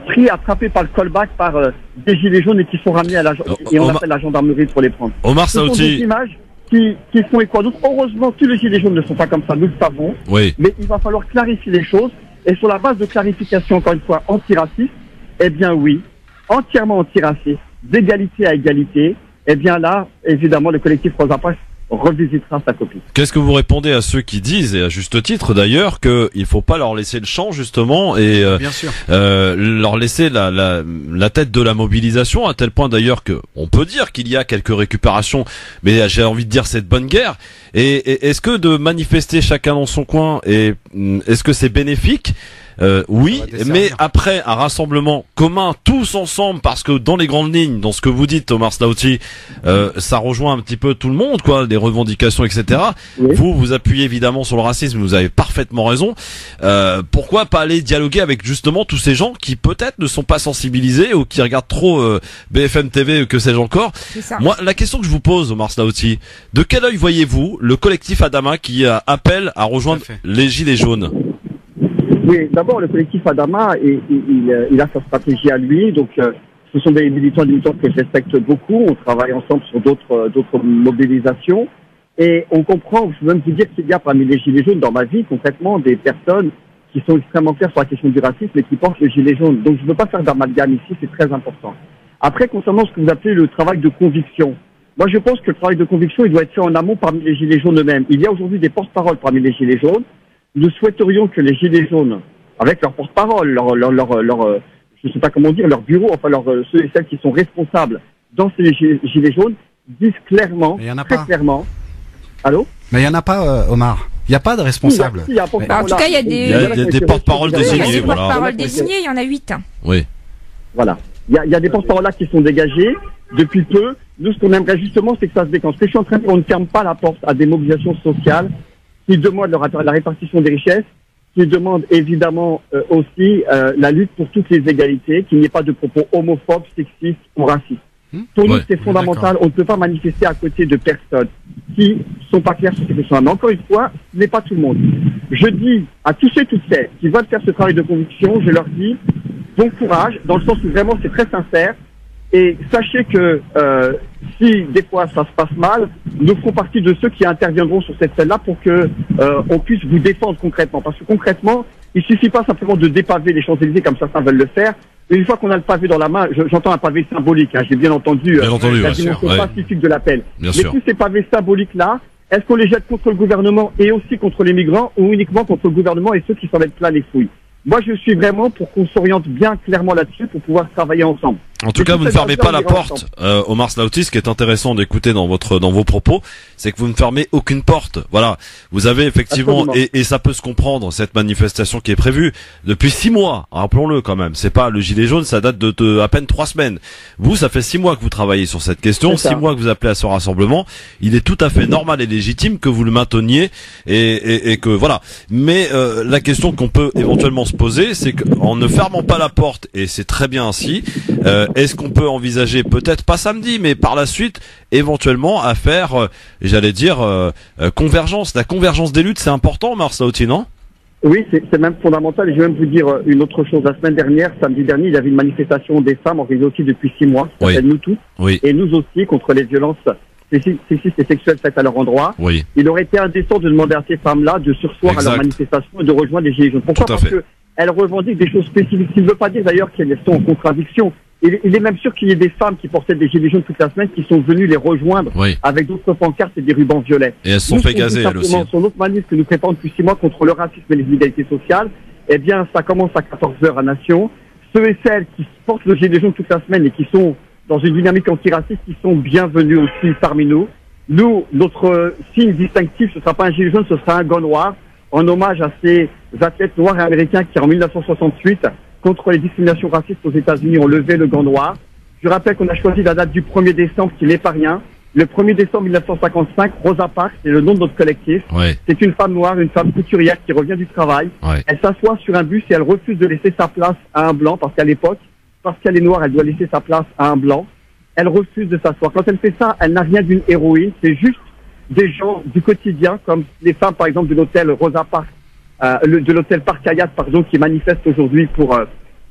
T: pris, attrapés par le callback par des Gilets jaunes et qui sont ramenés à la et on appelle la gendarmerie pour les prendre.
B: Omar
T: Ce sont des images qui font écho. Donc, heureusement, tous les Gilets jaunes ne sont pas comme ça, nous le savons.
B: Oui.
T: Mais il va falloir clarifier les choses. Et sur la base de clarification, encore une fois, antiraciste, eh bien oui, entièrement antiraciste, d'égalité à égalité, eh bien là, évidemment, le collectif Rosa Parks revisitera sa copie.
B: Qu'est-ce que vous répondez à ceux qui disent, et à juste titre d'ailleurs, qu'il faut pas leur laisser le champ justement et
D: Bien sûr.
B: leur laisser la tête de la mobilisation, à tel point d'ailleurs que on peut dire qu'il y a quelques récupérations, mais j'ai envie de dire c'est de bonne guerre. Et est-ce que de manifester chacun dans son coin, et est-ce que c'est bénéfique? Oui, mais après un rassemblement commun, tous ensemble, parce que dans les grandes lignes, dans ce que vous dites, Omar Slaouti, ça rejoint un petit peu tout le monde, quoi, les revendications, etc. Oui. Vous appuyez évidemment sur le racisme, vous avez parfaitement raison. Pourquoi pas aller dialoguer avec justement tous ces gens qui peut-être ne sont pas sensibilisés ou qui regardent trop BFM TV, que sais-je encore. Moi, la question que je vous pose, Omar Slaouti, de quel œil voyez-vous le collectif Adama qui appelle à rejoindre les Gilets jaunes?
T: Oui, d'abord, le collectif Adama, il a sa stratégie à lui. Donc, ce sont des militants et des militantes que je respecte beaucoup. On travaille ensemble sur d'autres mobilisations. Et on comprend, je peux même vous dire qu'il y a parmi les Gilets jaunes dans ma vie, concrètement, des personnes qui sont extrêmement claires sur la question du racisme et qui portent le gilet jaune. Donc, je ne veux pas faire d'amalgame ici, c'est très important. Après, concernant ce que vous appelez le travail de conviction, moi, je pense que le travail de conviction, il doit être fait en amont parmi les Gilets jaunes eux-mêmes. Il y a aujourd'hui des porte-paroles parmi les Gilets jaunes. Nous souhaiterions que les Gilets jaunes, avec leur porte-parole, je ne sais pas comment dire, leur bureau, enfin ceux et celles qui sont responsables dans ces Gilets jaunes, disent clairement, très clairement. Allô?
D: Mais il n'y en a pas, Omar. Il n'y a pas de responsable.
C: En tout cas, il y a
B: des porte-paroles désignés.
C: Il y a des porte-paroles désignés, il y en a 8.
B: Oui.
T: Voilà. Il y a des porte-paroles là qui sont dégagés depuis peu. Nous, ce qu'on aimerait justement, c'est que ça se déclenche. Ce que je suis en train de dire, on ne ferme pas la porte à des mobilisations sociales qui demandent la répartition des richesses, qui demandent évidemment aussi la lutte pour toutes les égalités, qu'il n'y ait pas de propos homophobes, sexistes ou racistes. Pour nous, c'est fondamental. On ne peut pas manifester à côté de personnes qui sont pas claires sur ces questions-là. Mais encore une fois, ce n'est pas tout le monde. Je dis à tous ceux et toutes celles qui veulent faire ce travail de conviction, je leur dis bon courage, dans le sens où vraiment c'est très sincère. Et sachez que si des fois ça se passe mal, nous ferons partie de ceux qui interviendront sur cette scène-là pour que on puisse vous défendre concrètement. Parce que concrètement, il suffit pas simplement de dépaver les Champs-Élysées comme certains veulent le faire. Mais une fois qu'on a le pavé dans la main, j'entends un pavé symbolique. Hein, j'ai bien entendu la dimension pacifique de l'appel. Mais tous ces pavés symboliques-là, est-ce qu'on les jette contre le gouvernement et aussi contre les migrants, ou uniquement contre le gouvernement et ceux qui s'en mettent plein les fouilles? Moi, je suis vraiment pour qu'on s'oriente bien clairement là-dessus pour pouvoir travailler ensemble.
B: En tout cas, vous ne fermez pas la porte, Omar Slaouti. Ce qui est intéressant d'écouter dans vos propos, c'est que vous ne fermez aucune porte. Voilà, vous avez effectivement, et ça peut se comprendre, cette manifestation qui est prévue depuis 6 mois. Rappelons-le quand même. C'est pas le gilet jaune, ça date de à peine 3 semaines. Vous, ça fait 6 mois que vous travaillez sur cette question, 6 mois que vous appelez à ce rassemblement. Il est tout à fait normal et légitime que vous le mainteniez et que voilà. Mais la question qu'on peut éventuellement se poser, c'est qu'en ne fermant pas la porte, et c'est très bien ainsi. Est-ce qu'on peut envisager, peut-être pas samedi, mais par la suite, éventuellement, à faire, j'allais dire, convergence. La convergence des luttes, c'est important, Omar Slaouti, non?
T: Oui, c'est même fondamental. Et je vais même vous dire une autre chose. La semaine dernière, samedi dernier, il y avait une manifestation des femmes organisée aussi depuis 6 mois, qui s'appelle Nous Tous, et nous aussi, contre les violences sexistes et sexuelles faites à leur endroit. Oui. Il aurait été indécent de demander à ces femmes-là de surseoir à leur manifestation et de rejoindre les Gilets jaunes. Pourquoi? Parce que elles revendiquent des choses spécifiques. Ce qui ne veut pas dire d'ailleurs qu'elles sont en contradiction. Il est même sûr qu'il y ait des femmes qui portaient des gilets jaunes toute la semaine qui sont venues les rejoindre avec d'autres pancartes et des rubans violets.
B: Et elles se sont fait gazer, elles aussi.
T: Sur notre manif que nous préparons depuis 6 mois contre le racisme et les inégalités sociales, eh bien, ça commence à 14h à Nation. Ceux et celles qui portent le gilet jaune toute la semaine et qui sont dans une dynamique antiraciste, qui sont bienvenus aussi parmi nous. Nous, notre signe distinctif, ce sera pas un gilet jaune, ce sera un gant noir, en hommage à ces athlètes noirs et américains qui, en 1968, contre les discriminations racistes aux États-Unis, ont levé le gant noir. Je rappelle qu'on a choisi la date du 1er décembre, qui n'est pas rien. Le 1er décembre 1955, Rosa Parks, c'est le nom de notre collectif. C'est une femme noire, une femme couturière qui revient du travail. Elle s'assoit sur un bus et elle refuse de laisser sa place à un blanc, parce qu'à l'époque, parce qu'elle est noire, elle doit laisser sa place à un blanc. Elle refuse de s'asseoir. Quand elle fait ça, elle n'a rien d'une héroïne. C'est juste des gens du quotidien, comme les femmes, par exemple, de l'hôtel Rosa Parks, de l'hôtel Parc Hayat, pardon, qui manifeste aujourd'hui pour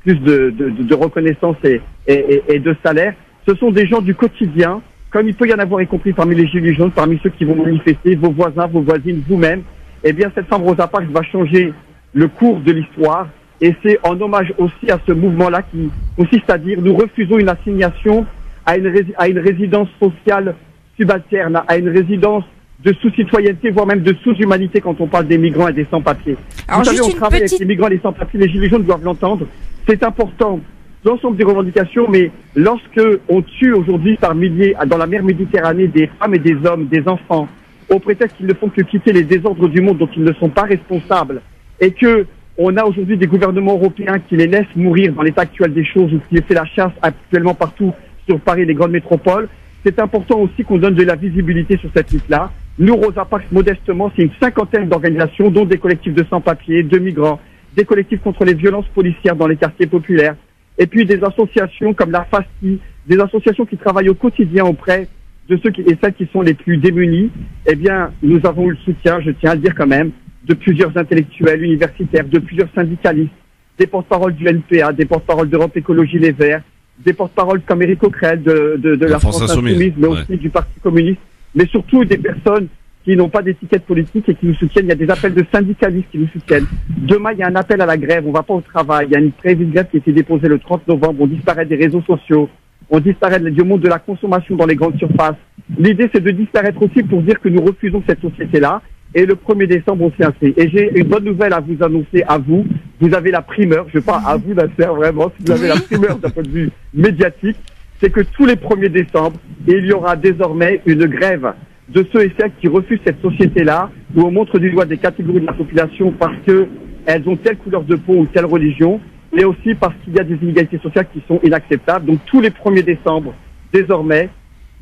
T: plus de reconnaissance et de salaire. Ce sont des gens du quotidien, comme il peut y en avoir, y compris parmi les Gilets jaunes, parmi ceux qui vont manifester, vos voisins, vos voisines, vous-même. Eh bien, cette femme Rosa Parks va changer le cours de l'histoire, et c'est en hommage aussi à ce mouvement-là qui consiste à dire nous refusons une assignation à une résidence sociale subalterne, à une résidence de sous-citoyenneté, voire même de sous-humanité quand on parle des migrants et des sans-papiers. Vous savez, on travaille avec les migrants et les sans-papiers, les Gilets jaunes doivent l'entendre. C'est important, l'ensemble des revendications, mais lorsque on tue aujourd'hui par milliers dans la mer Méditerranée des femmes et des hommes, des enfants, au prétexte qu'ils ne font que quitter les désordres du monde dont ils ne sont pas responsables, et que on a aujourd'hui des gouvernements européens qui les laissent mourir dans l'état actuel des choses, ou qui les fait la chasse actuellement partout sur Paris et les grandes métropoles, c'est important aussi qu'on donne de la visibilité sur cette lutte-là. Nous, Rosa Parks, modestement, c'est une 50aine d'organisations, dont des collectifs de sans-papiers, de migrants, des collectifs contre les violences policières dans les quartiers populaires, et puis des associations comme la FASTI, des associations qui travaillent au quotidien auprès de ceux et celles qui sont les plus démunis. Eh bien, nous avons eu le soutien, je tiens à le dire quand même, de plusieurs intellectuels universitaires, de plusieurs syndicalistes, des porte-paroles du NPA, des porte-paroles d'Europe Écologie Les Verts, des porte-paroles comme Éric Coquerel de la France Insoumise, mais aussi du Parti communiste, mais surtout des personnes qui n'ont pas d'étiquette politique et qui nous soutiennent. Il y a des appels de syndicalistes qui nous soutiennent. Demain, il y a un appel à la grève, on va pas au travail. Il y a une prévue de grève qui a été déposée le 30 novembre. On disparaît des réseaux sociaux. On disparaît du monde de la consommation dans les grandes surfaces. L'idée, c'est de disparaître aussi pour dire que nous refusons cette société-là. Et le 1er décembre, on s'est inscrit. Et j'ai une bonne nouvelle à vous annoncer à vous. Vous avez la primeur. Je parle à vous, Nasser, vraiment. Si vous avez la primeur d'un point de vue médiatique, c'est que tous les 1er décembre, il y aura désormais une grève de ceux et celles qui refusent cette société-là, où on montre du doigt des catégories de la population parce que elles ont telle couleur de peau ou telle religion, mais aussi parce qu'il y a des inégalités sociales qui sont inacceptables. Donc tous les 1er décembre, désormais,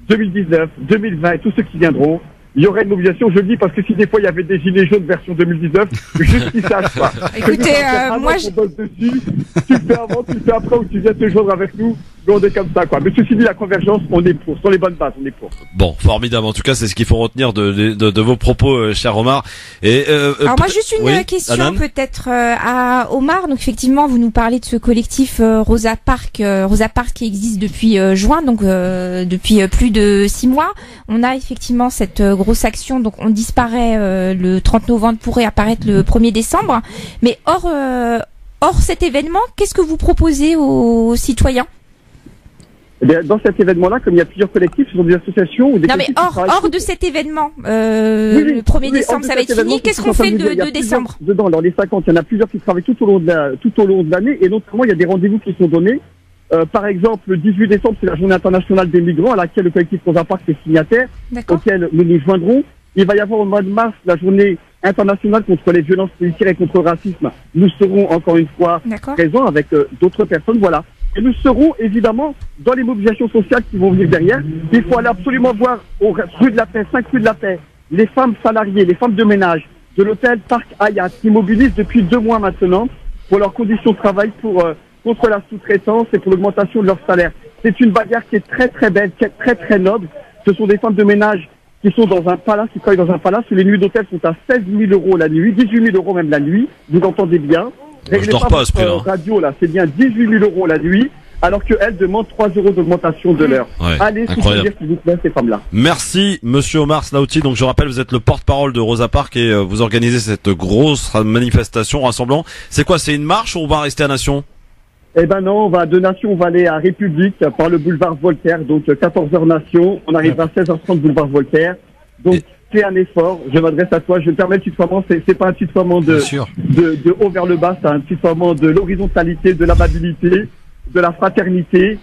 T: 2019, 2020 et tous ceux qui viendront, il y aurait une mobilisation. Je le dis parce que si des fois il y avait des gilets jaunes version 2019, juste qu'ils sachent pas.
C: Écoutez, moi je...
T: bosse dessus, tu le fais avant, tu le fais après, ou tu viens te joindre avec nous, mais on est comme ça, quoi. Mais ceci dit, la convergence, on est pour. Sur les bonnes bases, on est pour.
B: Bon, formidable. En tout cas, c'est ce qu'il faut retenir de vos propos, cher Omar. Et,
C: alors moi, juste une question peut-être à Omar. Donc effectivement, vous nous parlez de ce collectif Rosa Parks qui existe depuis juin, donc depuis plus de 6 mois. On a effectivement cette grosse action, donc on disparaît le 30 novembre pour réapparaître le 1er décembre. Mais hors cet événement, qu'est-ce que vous proposez aux citoyens ?
T: Eh bien, dans cet événement-là, comme il y a plusieurs collectifs, ce sont des associations ou des
C: Non, mais hors de cet événement, le 1er décembre, ça va être fini. Qu'est-ce qu'on fait le 2 décembre?
T: Dedans, dans les 50, il y en a plusieurs qui travaillent tout au long de l'année, et notamment, il y a des rendez-vous qui sont donnés. Par exemple, le 18 décembre, c'est la journée internationale des migrants, à laquelle le collectif Rosa Parks est signataire, auquel nous nous joindrons. Il va y avoir au mois de mars la journée internationale contre les violences policières et contre le racisme. Nous serons encore une fois présents avec d'autres personnes, voilà. Et nous serons évidemment dans les mobilisations sociales qui vont venir derrière. Il faut aller absolument voir au rue de la Paix, 5 rue de la Paix, les femmes salariées, les femmes de ménage de l'hôtel Parc Hayat qui mobilisent depuis 2 mois maintenant pour leurs conditions de travail, pour contre la sous-traitance et pour l'augmentation de leur salaire. C'est une bagarre qui est très très belle, qui est très très noble. Ce sont des femmes de ménage qui sont dans un palace, qui travaillent dans un palace où les nuits d'hôtel sont à 16 000 € la nuit, 18 000 € même la nuit. Vous entendez bien.
B: Je dors pas à ce prix-là.
T: Radio là, c'est bien 18 000 € la nuit, alors qu'elles demandent 3 € d'augmentation de l'heure.
B: Ouais,
T: allez soutenir s'il vous plaît ces femmes-là.
B: Merci Monsieur Omar Slaouti. Donc je rappelle, vous êtes le porte-parole de Rosa Parks et vous organisez cette grosse manifestation rassemblant. C'est quoi? C'est une marche ou on va rester à Nation?
T: Eh ben non, on va de Nation, on va aller à République par le boulevard Voltaire, donc 14h Nation, on arrive à 16h30 boulevard Voltaire. Donc fais un effort, je m'adresse à toi, je me permets le tutoiement, c'est pas un tutoiement de haut vers le bas, c'est un tutoiement de l'horizontalité, de l'amabilité, de la fraternité.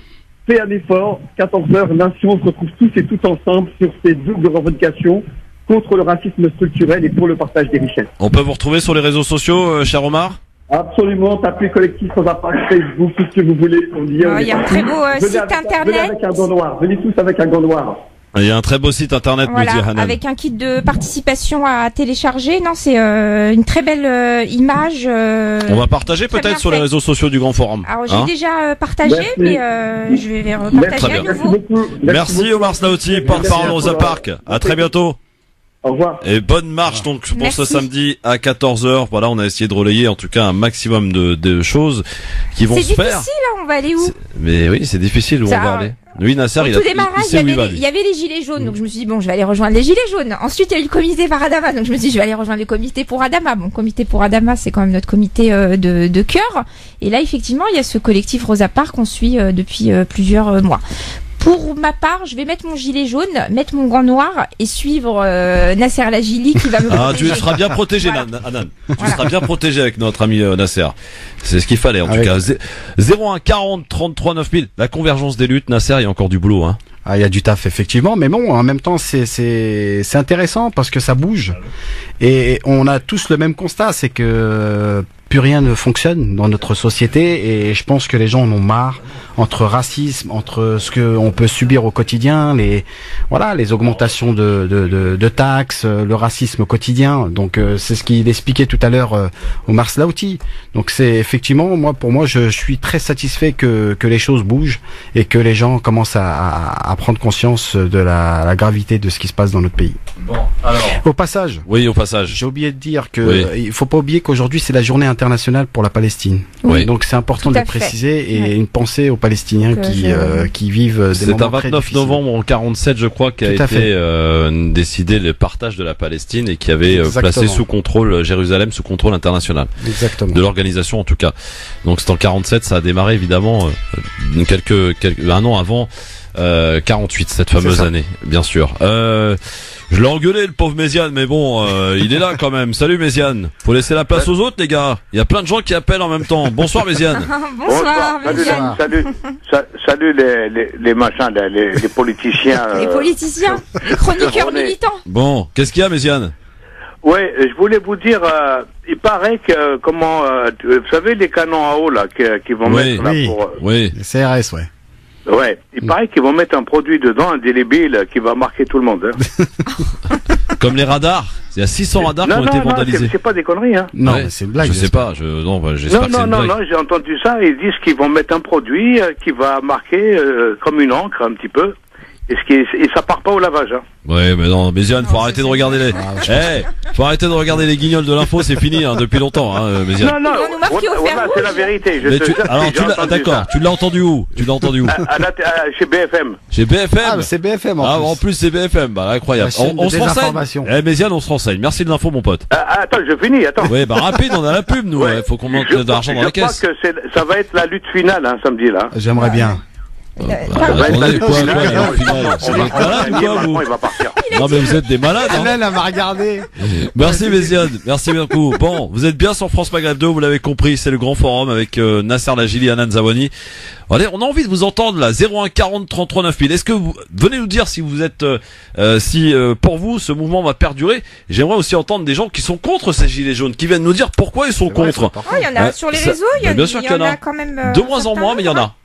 T: Fais un effort, 14h Nation, on se retrouve tous et toutes ensemble sur ces doubles revendications contre le racisme structurel et pour le partage des richesses.
B: On peut vous retrouver sur les réseaux sociaux, cher Omar?
T: Absolument, tapez collectif Rosa Parks, Facebook, tout ce que vous voulez.
C: Il y a un très beau site internet.
T: Venez avec un gant noir, venez tous avec un gant noir.
B: Il y a un très beau site internet,
C: voilà,
B: nous dit Hanan.
C: Avec un kit de participation à télécharger. Non, c'est une très belle image.
B: On va partager peut-être sur les réseaux sociaux du Grand Forum.
C: Alors j'ai déjà partagé, mais je vais repartager à nouveau.
B: Merci Omar Slaouti, porte-parole Rosa Parks. À très bientôt.
T: Au revoir.
B: Et bonne marche donc pour ce samedi à 14h. Voilà, on a essayé de relayer en tout cas un maximum de choses qui vont se faire.
C: C'est difficile, hein, on va aller où?
B: Mais oui, c'est difficile où on va aller. Oui, Nasser, il
C: y avait les gilets jaunes, donc je me suis dit bon, je vais aller rejoindre les gilets jaunes. Ensuite, il y a eu le comité par Adama, donc je me suis dit je vais aller rejoindre le comité pour Adama. Bon, comité pour Adama, c'est quand même notre comité de cœur. Et là, effectivement, il y a ce collectif Rosa Parks qu'on suit depuis plusieurs mois. Pour ma part, je vais mettre mon gilet jaune, mettre mon gant noir et suivre Nasser Lajili qui va me protéger.
B: Ah, tu seras bien protégé, Anan. Tu seras bien protégé avec notre ami Nasser. C'est ce qu'il fallait, en tout cas. 01 40 33 9000. La convergence des luttes, Nasser, il y a encore du boulot, hein.
D: Ah, il y a du taf, effectivement, mais bon, en même temps, c'est intéressant parce que ça bouge. Et on a tous le même constat, c'est que plus rien ne fonctionne dans notre société et je pense que les gens en ont marre entre racisme, entre ce que on peut subir au quotidien, les augmentations de taxes, le racisme quotidien. Donc c'est ce qu'il expliquait tout à l'heure Omar Slaouti. Donc c'est effectivement pour moi je suis très satisfait que les choses bougent et que les gens commencent à prendre conscience de la gravité de ce qui se passe dans notre pays.
B: Bon, alors
D: au passage.
B: Oui, au passage.
D: J'ai oublié de dire que il faut pas oublier qu'aujourd'hui c'est la journée internationale pour la Palestine. Oui. Donc c'est important de le préciser et une pensée aux Palestiniens qui vivent des moments très difficiles. C'est un 29 novembre en 47, je crois, qu'a été décidé le partage de la Palestine et qui avait placé sous contrôle Jérusalem, sous contrôle international. Exactement.
B: De l'organisation en tout cas. Donc c'est en 47, ça a démarré évidemment un an avant 48, cette fameuse année, bien sûr. Je l'ai engueulé le pauvre Méziane, mais bon, il est là quand même. Salut Méziane. Faut laisser la place aux autres les gars. Il y a plein de gens qui appellent en même temps. Bonsoir Méziane.
C: Bonsoir Méziane.
U: Salut les machins, les politiciens.
C: Les politiciens, les chroniqueurs militants.
B: Bon, qu'est-ce qu'il y a Méziane?
U: Ouais, je voulais vous dire, il paraît que vous savez les canons à eau là qui vont mettre là pour.
D: Oui. Les CRS, ouais.
U: Ouais, il paraît qu'ils vont mettre un produit dedans, indélébile, qui va marquer tout le monde. Hein.
B: Comme les radars. Il y a 600 radars qui ont été vandalisés.
U: Non, c'est pas des conneries, hein.
D: Non, c'est une blague.
B: Je sais pas, j'espère que c'est une blague.
U: Non, j'ai entendu ça, ils disent qu'ils vont mettre un produit qui va marquer comme une encre un petit peu. Et ça part pas au lavage, hein.
B: Ouais, mais non, Méziane, faut arrêter de regarder faut arrêter de regarder les guignols de l'info, c'est fini, hein, depuis longtemps, hein, Méziane.
U: Non, c'est la vérité.
B: D'accord, tu l'as entendu où?
U: Chez BFM.
B: Chez BFM?
D: Ah, c'est BFM,
B: en plus c'est BFM, bah, incroyable. On se renseigne. Méziane, on se renseigne. Merci de l'info, mon pote.
U: Attends, je finis, attends.
B: Ouais, bah, rapide, on a la pub, nous, faut qu'on monte de l'argent dans la caisse.
U: Je crois que ça va être la lutte finale, hein, samedi, là.
D: J'aimerais bien.
B: Attendez, quoi, là, au final, vous êtes malade ou quoi, vous? Non, mais vous êtes des malades, hein.
D: Elle m'a regardé.
B: Merci, Méziane. Merci beaucoup. Bon, vous êtes bien sur France Maghreb 2, vous l'avez compris, c'est le grand forum avec Nasser Lajili et Hanan Zawani. Allez, on a envie de vous entendre là, 01 40 33 9000. Est-ce que vous venez nous dire si vous êtes, pour vous ce mouvement va perdurer? J'aimerais aussi entendre des gens qui sont contre ces gilets jaunes, qui viennent nous dire pourquoi ils sont contre.
C: Il y en a sur les réseaux, il y en a quand même.
B: De moins en moins, mais il y en a.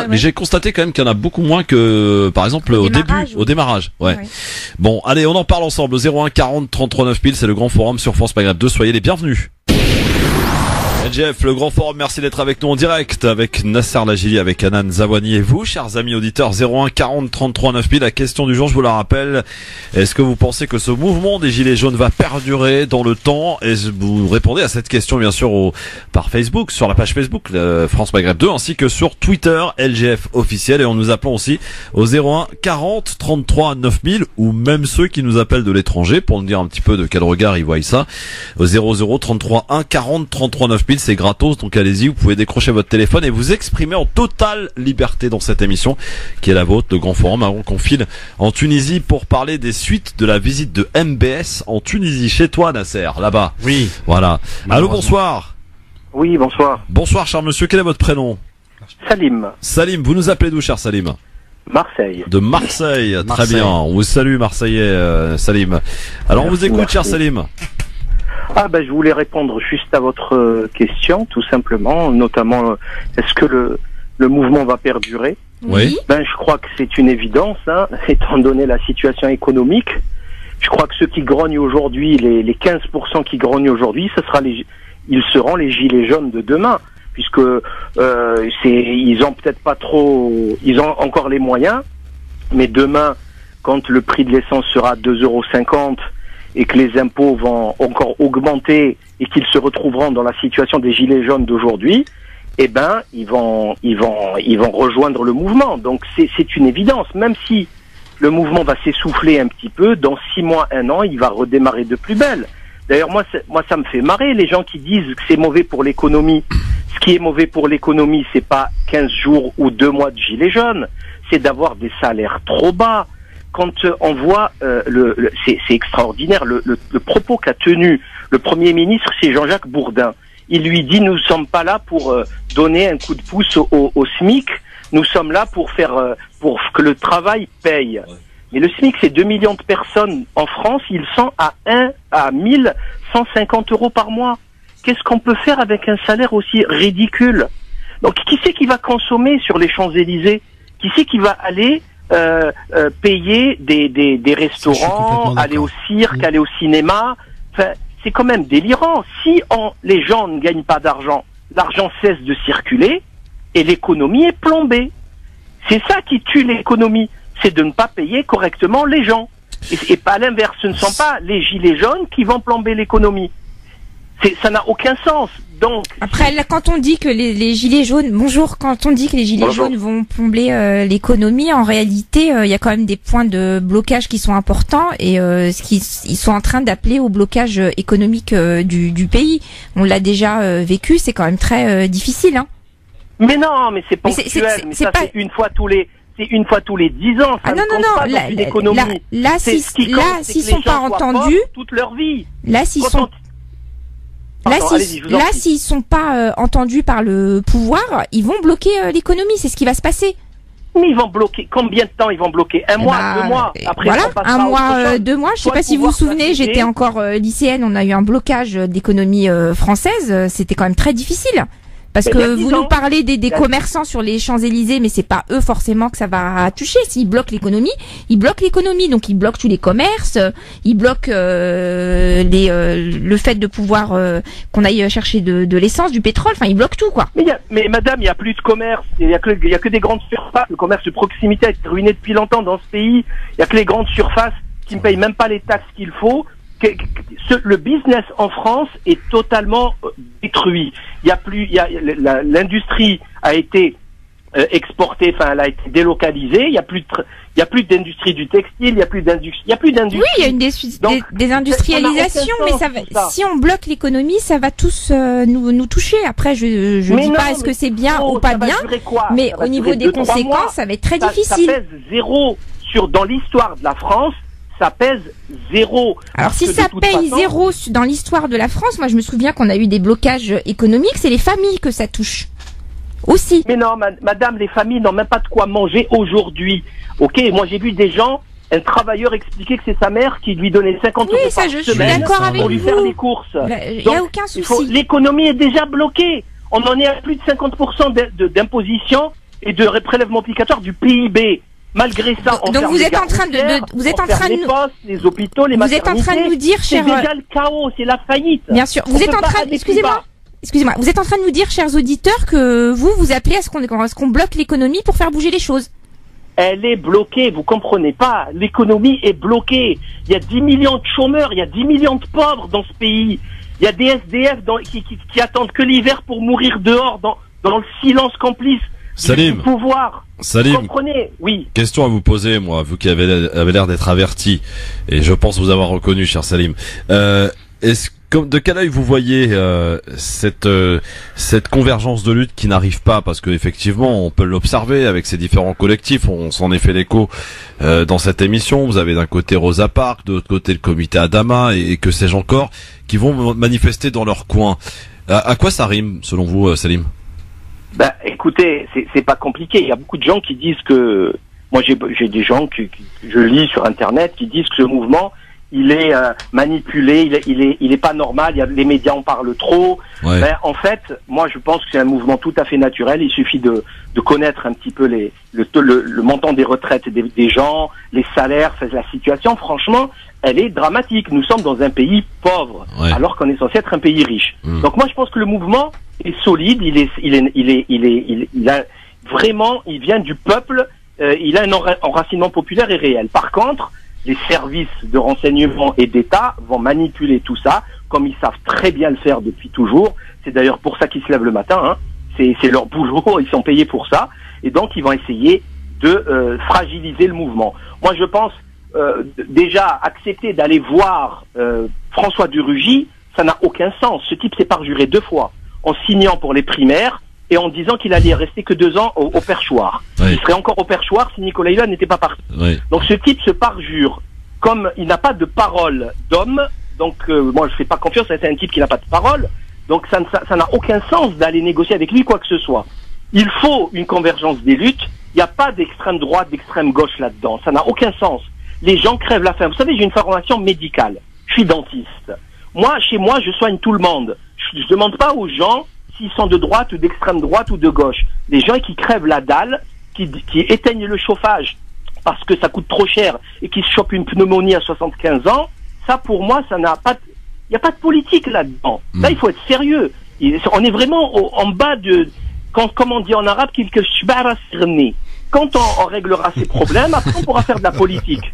B: Mais j'ai constaté quand même qu'il y en a beaucoup moins que, par exemple, au démarrage. Ouais. Bon, allez, on en parle ensemble. 01 40 33 9000, c'est le grand forum sur France Maghreb 2. Soyez les bienvenus. LGF, le grand forum, merci d'être avec nous en direct avec Nasser Lajili, avec Hanan Zawani et vous, chers amis auditeurs. 01 40 33 9000, la question du jour, je vous la rappelle. Est-ce que vous pensez que ce mouvement des gilets jaunes va perdurer dans le temps? Et vous répondez à cette question bien sûr par Facebook, sur la page Facebook France Maghreb 2, ainsi que sur Twitter LGF officiel, et en nous appelant aussi au 01 40 33 9000, ou même ceux qui nous appellent de l'étranger pour nous dire un petit peu de quel regard ils voient ça, au 00 33 1 40 33 9000. C'est gratos, donc allez-y, vous pouvez décrocher votre téléphone et vous exprimer en totale liberté dans cette émission qui est la vôtre, le grand forum, avant qu'on file en Tunisie pour parler des suites de la visite de MBS en Tunisie. Chez toi, Nasser, là-bas.
D: Oui.
B: Voilà. Allô, bonsoir.
E: Oui, bonsoir.
B: Bonsoir, cher monsieur, quel est votre prénom?
E: Salim.
B: Salim, vous nous appelez d'où, cher Salim?
E: Marseille.
B: De Marseille, très bien. On vous salue, Marseillais, Salim. Alors, on vous écoute, cher Salim.
E: Je voulais répondre juste à votre question, tout simplement, notamment, est-ce que le mouvement va perdurer?
B: Oui.
E: Je crois que c'est une évidence, hein, étant donné la situation économique. Je crois que ceux qui grognent aujourd'hui, les 15% qui grognent aujourd'hui, ils seront les gilets jaunes de demain, puisque ils ont peut-être pas trop, ils ont encore les moyens, mais demain, quand le prix de l'essence sera 2,50 € et que les impôts vont encore augmenter et qu'ils se retrouveront dans la situation des gilets jaunes d'aujourd'hui, ils vont rejoindre le mouvement. Donc c'est une évidence. Même si le mouvement va s'essouffler un petit peu, dans 6 mois, 1 an, il va redémarrer de plus belle. D'ailleurs, moi, ça me fait marrer, les gens qui disent que c'est mauvais pour l'économie. Ce qui est mauvais pour l'économie, c'est pas 15 jours ou 2 mois de gilets jaunes, c'est d'avoir des salaires trop bas. Quand on voit, c'est extraordinaire, le propos qu'a tenu le Premier ministre, c'est Jean-Jacques Bourdin. Il lui dit, nous ne sommes pas là pour donner un coup de pouce au SMIC, nous sommes là pour que le travail paye. Mais le SMIC, c'est 2 millions de personnes en France, ils sont à 1150 € par mois. Qu'est-ce qu'on peut faire avec un salaire aussi ridicule? Donc, qui c'est qui va consommer sur les Champs-Élysées? Qui c'est qui va aller payer des restaurants, aller au cirque, aller au cinéma? Enfin, c'est quand même délirant. Si les gens ne gagnent pas d'argent, l'argent cesse de circuler et l'économie est plombée. C'est ça qui tue l'économie, c'est de ne pas payer correctement les gens. Et pas l'inverse, ce ne sont pas les gilets jaunes qui vont plomber l'économie. Ça n'a aucun sens. Donc,
C: après, là, quand on dit que les gilets jaunes, quand on dit que les gilets jaunes vont plomber l'économie, en réalité, il y a quand même des points de blocage qui sont importants et ils sont en train d'appeler au blocage économique du pays. On l'a déjà vécu, c'est quand même très difficile, hein.
E: Mais non, mais c'est ponctuel. Mais ça, c'est une fois tous les 10 ans. Ça
C: là, s'ils sont pas entendus
E: toute leur vie.
C: S'ils sont pas entendus par le pouvoir, ils vont bloquer l'économie, c'est ce qui va se passer.
E: Mais ils vont bloquer, combien de temps ils vont bloquer? 1 mois, 2 mois? Après,
C: voilà, 1 mois, 2 mois. Je sais pas si vous vous souvenez, j'étais encore lycéenne, on a eu un blocage d'économie française, c'était quand même très difficile. Parce que vous nous parlez des commerçants sur les Champs-Élysées, mais c'est pas eux forcément que ça va toucher. S'ils bloquent l'économie, donc ils bloquent tous les commerces, ils bloquent le fait de pouvoir qu'on aille chercher de l'essence, du pétrole, enfin ils bloquent tout, quoi.
E: Mais madame, il y a plus de commerce, il y a que des grandes surfaces. Le commerce de proximité a été ruiné depuis longtemps dans ce pays. Il y a que les grandes surfaces qui ne payent même pas les taxes qu'il faut. Le business en France est totalement détruit. L'industrie a été exportée, enfin elle a été délocalisée, il y a plus d'industrie du textile, il y a plus d'industrie.
C: Oui, il y a une désindustrialisation, mais ça va, si on bloque l'économie, ça va tous nous toucher. Après, je dis pas est-ce que c'est bien ou pas bien, mais au niveau des conséquences, ça va être très difficile.
E: Ça pèse zéro dans l'histoire de la France. Ça pèse zéro.
C: Alors si ça paye zéro dans l'histoire de la France, moi je me souviens qu'on a eu des blocages économiques, c'est les familles que ça touche. Aussi.
E: Mais non, madame, les familles n'ont même pas de quoi manger aujourd'hui. Ok, moi j'ai vu des gens, un travailleur expliquer que c'est sa mère qui lui donnait 50 euros par semaine pour lui faire les courses.
C: Il n'y a aucun souci.
E: L'économie est déjà bloquée. On en est à plus de 50% d'imposition et de prélèvement obligatoire du PIB. Malgré ça, on
C: donc vous êtes en train de
E: les postes, les hôpitaux, les maternités.
C: Vous êtes en train de nous dire, cher,
E: c'est déjà le chaos, c'est la faillite.
C: Bien sûr. Vous êtes en train, excusez-moi, vous êtes en train de nous dire, chers auditeurs, que vous appelez à ce qu'on bloque l'économie pour faire bouger les choses.
E: Elle est bloquée, vous comprenez pas. L'économie est bloquée. Il y a 10 millions de chômeurs, il y a 10 millions de pauvres dans ce pays. Il y a des SDF qui attendent que l'hiver pour mourir dehors dans le silence complice.
B: Salim.
E: Du pouvoir.
B: Salim.
E: Vous comprenez? Oui.
B: Question à vous poser, moi, vous qui avez l'air d'être averti, et je pense vous avoir reconnu, cher Salim. De quel œil vous voyez cette convergence de lutte qui n'arrive pas, parce que effectivement on peut l'observer avec ces différents collectifs, on s'en est fait l'écho dans cette émission. Vous avez d'un côté Rosa Parks, de l'autre côté le comité Adama et que sais-je encore, qui vont manifester dans leur coin. À quoi ça rime selon vous, Salim?
E: Ben, écoutez, c'est pas compliqué. Il y a beaucoup de gens qui disent que, moi j'ai des gens que je lis sur Internet qui disent que ce mouvement il est manipulé, il est pas normal. Les médias en parlent trop. Ouais. Ben, en fait, moi je pense que c'est un mouvement tout à fait naturel. Il suffit de connaître un petit peu le montant des retraites des gens, les salaires, la situation. Franchement, elle est dramatique. Nous sommes dans un pays pauvre, alors qu'on est censé être un pays riche. Donc moi je pense que le mouvement est solide. Il a vraiment, il vient du peuple. Il a un enracinement populaire et réel. Par contre, les services de renseignement et d'État vont manipuler tout ça, comme ils savent très bien le faire depuis toujours. C'est d'ailleurs pour ça qu'ils se lèvent le matin, hein. C'est leur boulot, ils sont payés pour ça. Et donc, ils vont essayer de fragiliser le mouvement. Moi, je pense, déjà, accepter d'aller voir François de Rugy, ça n'a aucun sens. Ce type s'est parjuré 2 fois, en signant pour les primaires, et en disant qu'il allait rester que 2 ans au perchoir. Il serait encore au perchoir si Nicolas Hulot n'était pas parti. Donc ce type se parjure. Comme il n'a pas de parole d'homme, donc moi je fais pas confiance, c'est un type qui n'a pas de parole, donc ça n'a aucun sens d'aller négocier avec lui quoi que ce soit. Il faut une convergence des luttes, il n'y a pas d'extrême droite, d'extrême gauche là-dedans, ça n'a aucun sens. Les gens crèvent la faim. Vous savez, j'ai une formation médicale, je suis dentiste. Moi, chez moi, je soigne tout le monde. Je demande pas aux gens s'ils sont de droite ou d'extrême droite ou de gauche. Les gens qui crèvent la dalle, qui éteignent le chauffage parce que ça coûte trop cher et qui se chopent une pneumonie à 75 ans, ça pour moi, ça n'a pas, il n'y a pas de politique là-dedans. Là, il faut être sérieux. On est vraiment en bas de, comme on dit en arabe, quelque shbara sirni. Quand on réglera ces problèmes, après on pourra faire de la politique.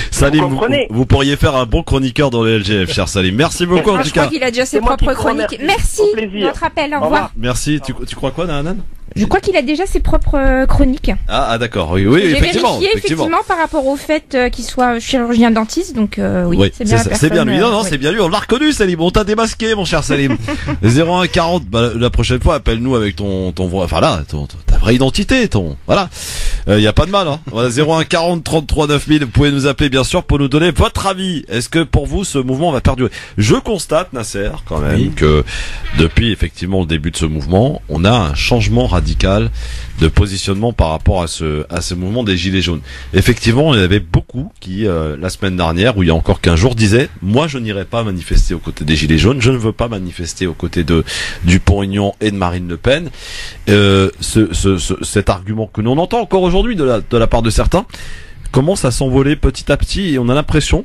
B: Salim, vous pourriez faire un bon chroniqueur dans le LGF, cher Salim. Merci beaucoup en tout cas.
C: Je crois qu'il a déjà ses propres chroniques. Merci de votre appel, au revoir.
B: Merci. Tu crois quoi, Nanan?
C: Je crois qu'il a déjà ses propres chroniques.
B: Ah d'accord, oui,
C: j'ai vérifié effectivement par rapport au fait qu'il soit chirurgien dentiste, donc oui, c'est bien.
B: C'est bien lui, non, c'est bien lui, on l'a reconnu, Salim, on t'a démasqué, mon cher Salim. 01 40, la prochaine fois, appelle-nous avec ton enfin là, ta vraie identité, voilà. Y a pas de mal, hein. Voilà, 01 40 33 9000, vous pouvez nous appeler bien sûr pour nous donner votre avis. Est-ce que pour vous ce mouvement va perdurer? Je constate, Nasser, quand même, que depuis effectivement le début de ce mouvement, on a un changement radical de positionnement par rapport à ce mouvement des Gilets jaunes. Effectivement, il y avait beaucoup qui, la semaine dernière, ou il y a encore 15 jours, disaient « Moi, je n'irai pas manifester aux côtés des Gilets jaunes, je ne veux pas manifester aux côtés de Dupont-Aignan et de Marine Le Pen. » Cet argument que nous entend encore aujourd'hui de la part de certains commence à s'envoler petit à petit et on a l'impression,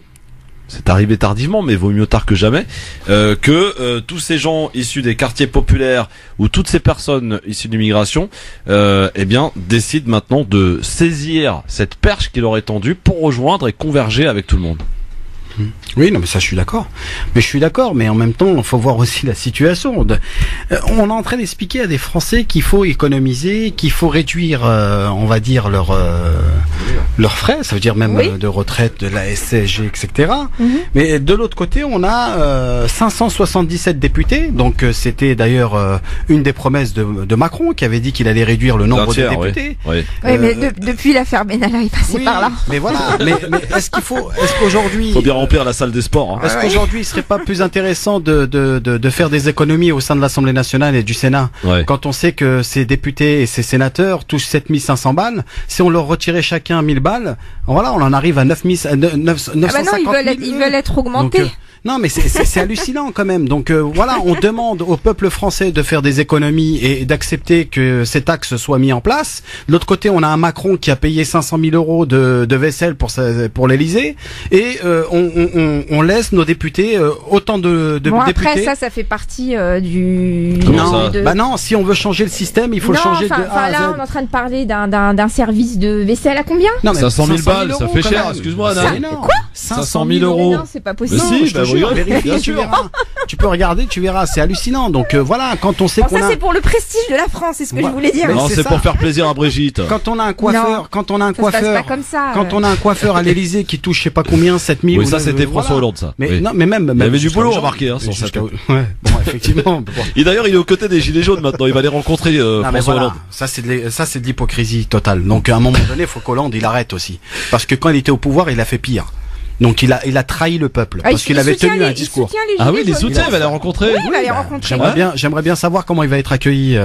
B: c'est arrivé tardivement, mais vaut mieux tard que jamais, que tous ces gens issus des quartiers populaires ou toutes ces personnes issues de l'immigration, eh bien, décident maintenant de saisir cette perche qui leur est tendue pour rejoindre et converger avec tout le monde.
D: Oui, non, mais ça, je suis d'accord. Mais en même temps, il faut voir aussi la situation. On est en train d'expliquer à des Français qu'il faut économiser, qu'il faut réduire, on va dire, leurs frais. Ça veut dire même de retraite, de la SCSG, etc. Mais de l'autre côté, on a 577 députés. Donc, c'était d'ailleurs une des promesses de Macron qui avait dit qu'il allait réduire le nombre de députés.
C: Oui, mais depuis l'affaire Benalla est passé par là.
D: Mais voilà. mais est-ce qu'aujourd'hui,
B: faut bien remplir la salle des sports.
D: Est-ce qu'aujourd'hui, il serait pas plus intéressant de faire des économies au sein de l'Assemblée nationale et du Sénat, quand on sait que ces députés et ces sénateurs touchent 7500 balles, si on leur retirait chacun 1000 balles, voilà, on en arrive à 950 000.
C: Ils veulent être augmentés.
D: Donc, non, mais c'est hallucinant quand même. Donc voilà, on demande au peuple français de faire des économies et d'accepter que ces taxes soient mises en place. De l'autre côté, on a un Macron qui a payé 500 000 euros de vaisselle pour l'Élysée, et on laisse nos députés autant de députés.
C: Après ça fait partie du.
D: Non, si on veut changer le système, il faut le changer de A à Z.
C: Là, on est en train de parler d'un service de vaisselle à combien?
B: 500 000 balles, ça fait cher. Excuse-moi, Anna.
C: Quoi?
B: 500 000 euros.
C: Non, c'est pas possible.
D: Tu verras. Tu peux regarder, tu verras, c'est hallucinant. Donc voilà, quand on sait qu'on
C: ça c'est pour le prestige de la France, c'est ce que je voulais dire.
B: Non, c'est pour faire plaisir à Brigitte.
D: Quand on a un coiffeur, quand on a un coiffeur à l'Élysée qui touche je sais pas combien, 7000.
B: Oui, ça c'était François Hollande, ça.
D: Mais non, mais même
B: il y avait du boulot remarqué sur cette.
D: Ouais, bon, effectivement.
B: Et d'ailleurs, il est aux côtés des gilets jaunes maintenant, il va les rencontrer François Hollande.
D: Ça c'est de l'hypocrisie totale. Donc à un moment donné, faut qu'Hollande il arrête aussi, parce que quand il était au pouvoir, il a fait pire. Donc il a trahi le peuple parce qu'il avait tenu un discours.
B: Les soutiens, il va les rencontrer.
C: Oui, il va les rencontrer.
D: J'aimerais bien savoir comment il va être accueilli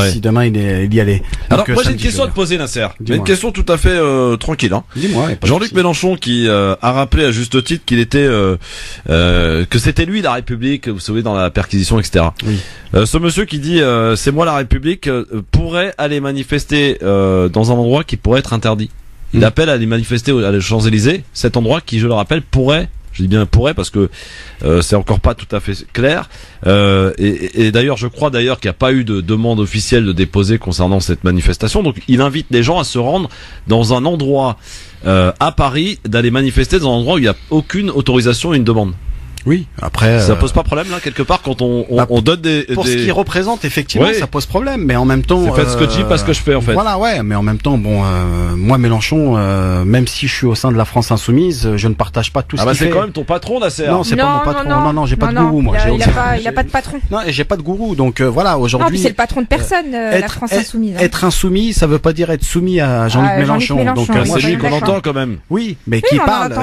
D: si demain il y allait.
B: Alors moi j'ai une question à te poser, Nasser. Une question tout à fait tranquille.
D: Dis-moi.
B: Jean-Luc Mélenchon qui a rappelé à juste titre qu'il était que c'était lui la République, vous savez, dans la perquisition, etc.
D: Oui.
B: Ce monsieur qui dit c'est moi la République pourrait aller manifester dans un endroit qui pourrait être interdit. Il appelle à aller manifester à les Champs-Élysées, cet endroit qui, je le rappelle, pourrait, je dis bien pourrait parce que c'est encore pas tout à fait clair, et d'ailleurs je crois qu'il n'y a pas eu de demande officielle de déposer concernant cette manifestation, donc il invite les gens à se rendre dans un endroit à Paris, d'aller manifester dans un endroit où il n'y a aucune autorisation et une demande.
D: Oui, après
B: ça pose pas problème là quelque part quand on donne des
D: pour ce qui représente effectivement ça pose problème, mais en même temps
B: c'est ce que je dis, pas ce que je fais en fait.
D: Voilà, mais en même temps moi Mélenchon, même si je suis au sein de la France insoumise, je ne partage pas tout ce qu'il fait.
B: C'est quand même ton patron Nasser.
D: Non, c'est pas mon patron. Non, j'ai pas de gourou moi.
C: Il a pas de patron.
D: Non, et j'ai pas de gourou, donc voilà, aujourd'hui.
C: Non, puis c'est le patron de personne, la France insoumise.
D: Être insoumis, ça veut pas dire être soumis à Jean-Luc Mélenchon.
B: Donc c'est lui qu'on entend quand même.
D: Oui, mais qui parle,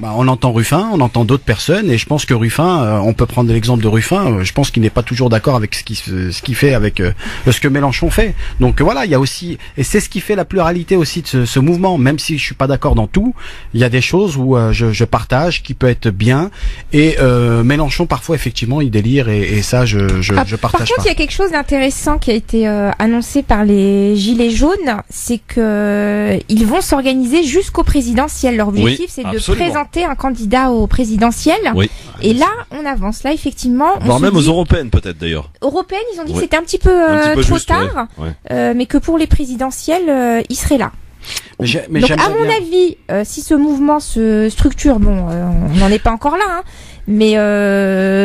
D: on entend Ruffin, on entend d'autres personnes, et je pense que Ruffin, on peut prendre l'exemple de Ruffin, je pense qu'il n'est pas toujours d'accord avec ce qu'il fait avec ce que Mélenchon fait. Donc voilà, il y a aussi, et c'est ce qui fait la pluralité aussi de ce mouvement, même si je suis pas d'accord dans tout, il y a des choses où je partage, qui peut être bien, et Mélenchon parfois effectivement il délire, et ça je partage pas.
C: Par contre, il y a quelque chose d'intéressant qui a été annoncé par les Gilets jaunes, c'est que ils vont s'organiser jusqu'au présidentiel. Leur objectif c'est de présenter un candidat au présidentiel. Et là, on avance. Là, effectivement.
B: Voire même aux européennes, peut-être d'ailleurs.
C: Européennes, ils ont dit que c'était un petit peu trop tard, mais que pour les présidentielles, ils seraient là. Donc, à mon avis, si ce mouvement se structure, on n'en est pas encore là, mais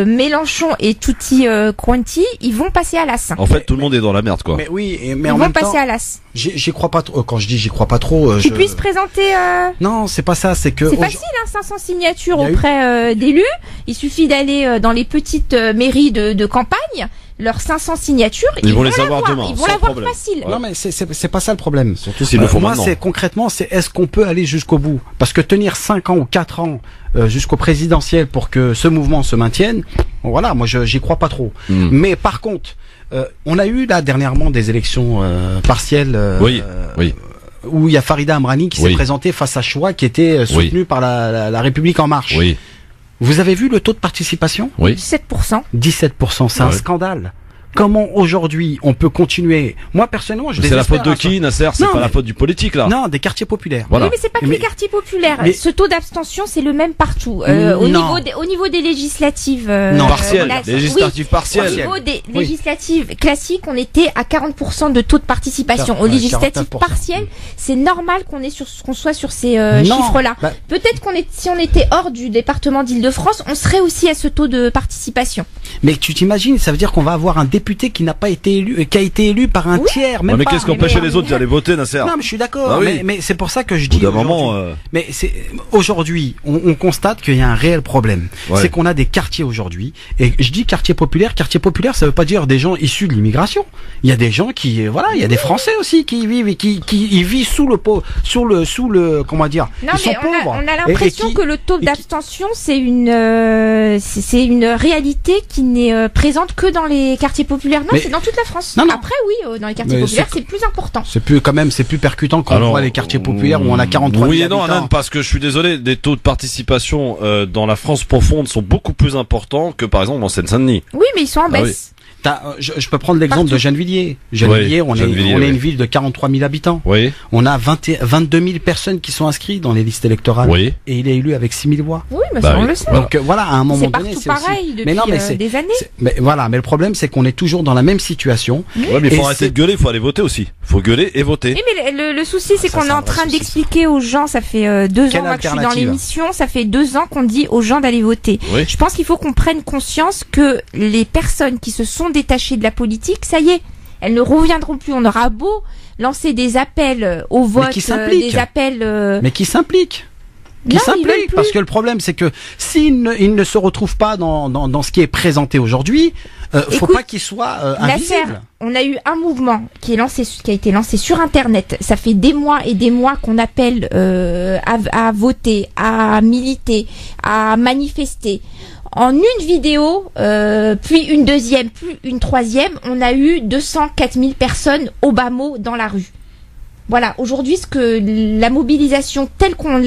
C: Mélenchon et Tutti Quanti, ils vont passer à l'as.
B: En fait, tout le monde est dans la merde, quoi.
D: Mais oui, mais
C: ils
D: en
C: vont
D: même temps,
C: passer à l'as.
D: J'y crois pas trop. Quand je dis j'y crois pas trop,
C: tu puisses présenter.
D: Non, c'est pas ça. C'est que
C: c'est facile, 500 signatures auprès d'élus. Il suffit d'aller dans les petites mairies de campagne. Leurs 500 signatures,
B: ils vont les avoir demain.
C: Ils vont l'avoir facile.
D: Non, mais c'est pas ça le problème.
B: Surtout s'ils le font maintenant.
D: Moi, concrètement, est-ce qu'on peut aller jusqu'au bout? Parce que tenir 5 ans ou 4 ans jusqu'au présidentiel pour que ce mouvement se maintienne, voilà, moi j'y crois pas trop. Mais par contre, on a eu là dernièrement des élections partielles. Où il y a Farida Amrani qui s'est présentée face à Choix, qui était soutenu par la République en marche. Vous avez vu le taux de participation?
C: 17%.
D: 17%, c'est un scandale. Comment aujourd'hui on peut continuer? Moi personnellement, je
B: c'est la faute de qui, Nasser? C'est pas la faute du politique là.
D: Non, des quartiers populaires.
C: Voilà. Oui, mais c'est pas que les quartiers populaires. Ce taux d'abstention, c'est le même partout. Au niveau des législatives.
B: Non, partielles. Législatives partielles.
C: Au niveau des législatives classiques, on était à 40% de taux de participation. Aux législatives partielles, c'est normal qu'on soit sur ces chiffres-là. Peut-être si on était hors du département d'Île-de-France, on serait aussi à ce taux de participation.
D: Mais tu t'imagines, ça veut dire qu'on va avoir un député qui n'a pas été élu, qui a été élu par un tiers. Même
B: mais qu'est-ce qui empêchait les autres d'aller voter, Nasser?
D: Non, mais je suis d'accord. Mais c'est pour ça que je dis. Mais aujourd'hui, on constate qu'il y a un réel problème. Ouais. C'est qu'on a des quartiers aujourd'hui. Et je dis quartier populaire, ça veut pas dire des gens issus de l'immigration. Il y a des gens qui, il y a des Français aussi qui vivent, qui vivent sous le, comment dire,
C: non,
D: ils sont pauvres.
C: On a l'impression que le taux d'abstention, c'est une réalité qui n'est présente que dans les quartiers populaires. Non, c'est dans toute la France. Non. Après, oui, dans les quartiers populaires, c'est plus important.
D: C'est plus percutant quand on voit les quartiers populaires où on a 43 000 habitants.
B: Oui et non, parce que je suis désolé, des taux de participation dans la France profonde sont beaucoup plus importants que par exemple en Seine-Saint-Denis.
C: Oui, mais ils sont en baisse.
D: Je peux prendre l'exemple de Gennevilliers. Gennevilliers, on est une ville de 43 000 habitants. Oui. On a 22 000 personnes qui sont inscrites dans les listes électorales. Oui. Et il est élu avec 6 000 voix.
C: Oui, mais ça, on le sait.
D: Donc voilà, à un moment donné,
C: c'est pareil depuis des années.
D: Mais le problème, c'est qu'on est toujours dans la même situation.
B: Oui, mais il faut arrêter de gueuler, il faut aller voter aussi. Il faut gueuler et voter.
C: Oui, mais le souci, c'est qu'on est en train d'expliquer aux gens, ça fait 2 ans que je suis dans l'émission, ça fait 2 ans qu'on dit aux gens d'aller voter. Je pense qu'il faut qu'on prenne conscience que les personnes qui se sont détachées de la politique, ça y est, elles ne reviendront plus. On aura beau lancer des appels au vote, des appels...
D: Mais qui s'impliquent parce que le problème, c'est que s'ils ne se retrouvent pas dans ce qui est présenté aujourd'hui, faut pas qu'ils soient invisibles.
C: On a eu un mouvement qui a été lancé sur Internet. Ça fait des mois et des mois qu'on appelle à voter, à militer, à manifester. En une vidéo, puis une deuxième, puis une troisième, on a eu 204 000 personnes au bas mot dans la rue. Voilà, aujourd'hui, la mobilisation telle qu'on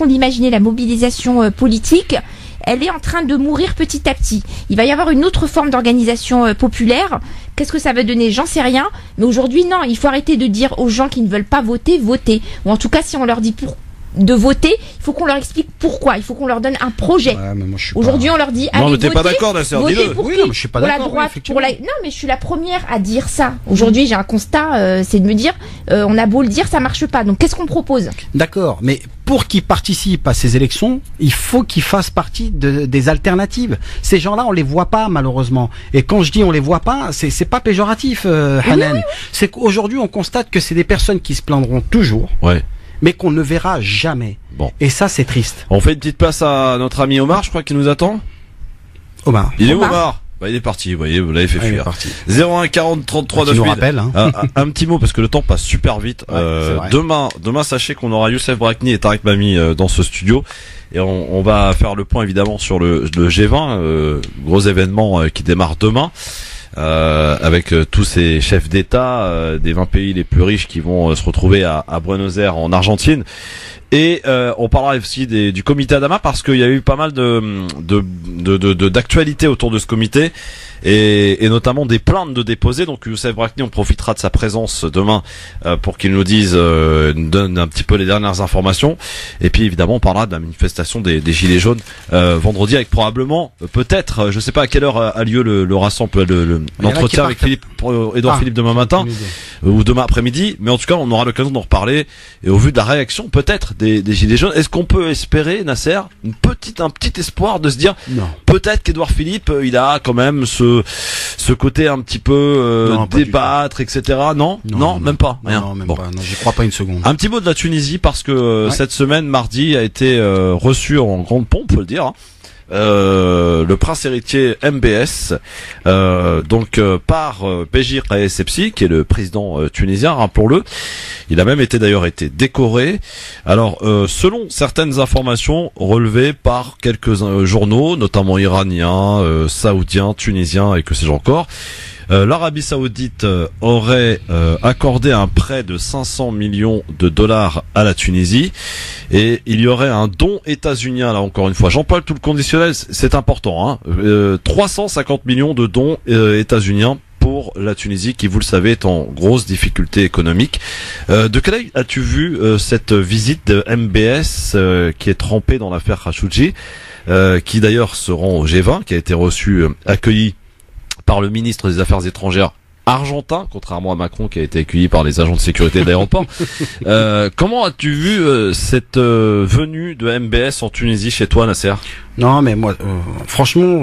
C: l'imaginait, la mobilisation politique, elle est en train de mourir petit à petit. Il va y avoir une autre forme d'organisation populaire. Qu'est-ce que ça va donner? J'en sais rien. Mais aujourd'hui, non, il faut arrêter de dire aux gens qui ne veulent pas voter, voter. Ou en tout cas, si on leur dit de voter, il faut qu'on leur explique pourquoi. Il faut qu'on leur donne un projet. Aujourd'hui, on leur dit allez,
B: non, mais t'es pas d'accord, Nasser, dis-le.
D: Oui, non, mais je suis pas d'accord.
C: Non, mais je suis la première à dire ça. Aujourd'hui, j'ai un constat, c'est de me dire, on a beau le dire, ça marche pas. Donc, qu'est-ce qu'on propose?
D: D'accord, mais pour qu'ils participent à ces élections, il faut qu'ils fassent partie des alternatives. Ces gens-là, on les voit pas, malheureusement. Et quand je dis on les voit pas, c'est pas péjoratif, Hanan. Oui. C'est qu'aujourd'hui, on constate que c'est des personnes qui se plaindront toujours. Ouais. Mais qu'on ne verra jamais. Bon. Et ça, c'est triste.
B: On fait une petite place à notre ami Omar, je crois qu'il nous attend.
D: Omar.
B: Il est où, Omar? Il est parti, vous voyez, vous l'avez fait fuir. 01 40 33 9 000.
D: Rappelle, hein.
B: Un petit mot, parce que le temps passe super vite. Demain, sachez qu'on aura Youssef Brakni et Tariq Mami dans ce studio. Et on va faire le point, évidemment, sur le G20, gros événement qui démarre demain. Avec tous ces chefs d'État des 20 pays les plus riches qui vont se retrouver à Buenos Aires en Argentine. Et on parlera aussi du comité Adama, parce qu'il y a eu pas mal d'actualités autour de ce comité, et notamment des plaintes de déposés. Donc Youssef Brakni, on profitera de sa présence demain pour qu'il nous donne un petit peu les dernières informations. Et puis évidemment, on parlera de la manifestation des Gilets jaunes vendredi, avec probablement, peut-être, je sais pas à quelle heure a lieu le rassemblement, l'entretien avec Édouard Philippe demain matin ou demain après-midi. Mais en tout cas, on aura l'occasion d'en reparler. Et au vu de la réaction, peut-être des Gilets jaunes, est-ce qu'on peut espérer, Nasser, un petit espoir de se dire peut-être qu'Édouard Philippe, il a quand même ce côté un petit peu débattre, etc. Non, même pas. Rien.
D: Non, même pas. Non, j'y crois pas une seconde.
B: Un petit mot de la Tunisie, parce que cette semaine, mardi, a été reçu en grande pompe, faut le dire. Le prince héritier MBS, par Béji Caïd Essebsi, qui est le président tunisien, rappelons-le. Il a même été décoré. Alors, selon certaines informations relevées par quelques journaux, notamment iraniens, saoudiens, tunisiens et que sais-je encore, l'Arabie Saoudite aurait accordé un prêt de 500 millions de dollars à la Tunisie, et il y aurait un don états-unien, là encore une fois. J'emploie tout le conditionnel, c'est important, hein. 350 millions de dons états-uniens pour la Tunisie qui, vous le savez, est en grosse difficulté économique. De quel œil as-tu vu cette visite de MBS qui est trempée dans l'affaire Khashoggi, qui d'ailleurs se rend au G20, qui a été reçu, accueilli par le ministre des Affaires étrangères argentin, contrairement à Macron qui a été accueilli par les agents de sécurité d'aéroport. Comment as-tu vu cette venue de MBS en Tunisie chez toi, Nasser?
D: Non, mais moi, franchement,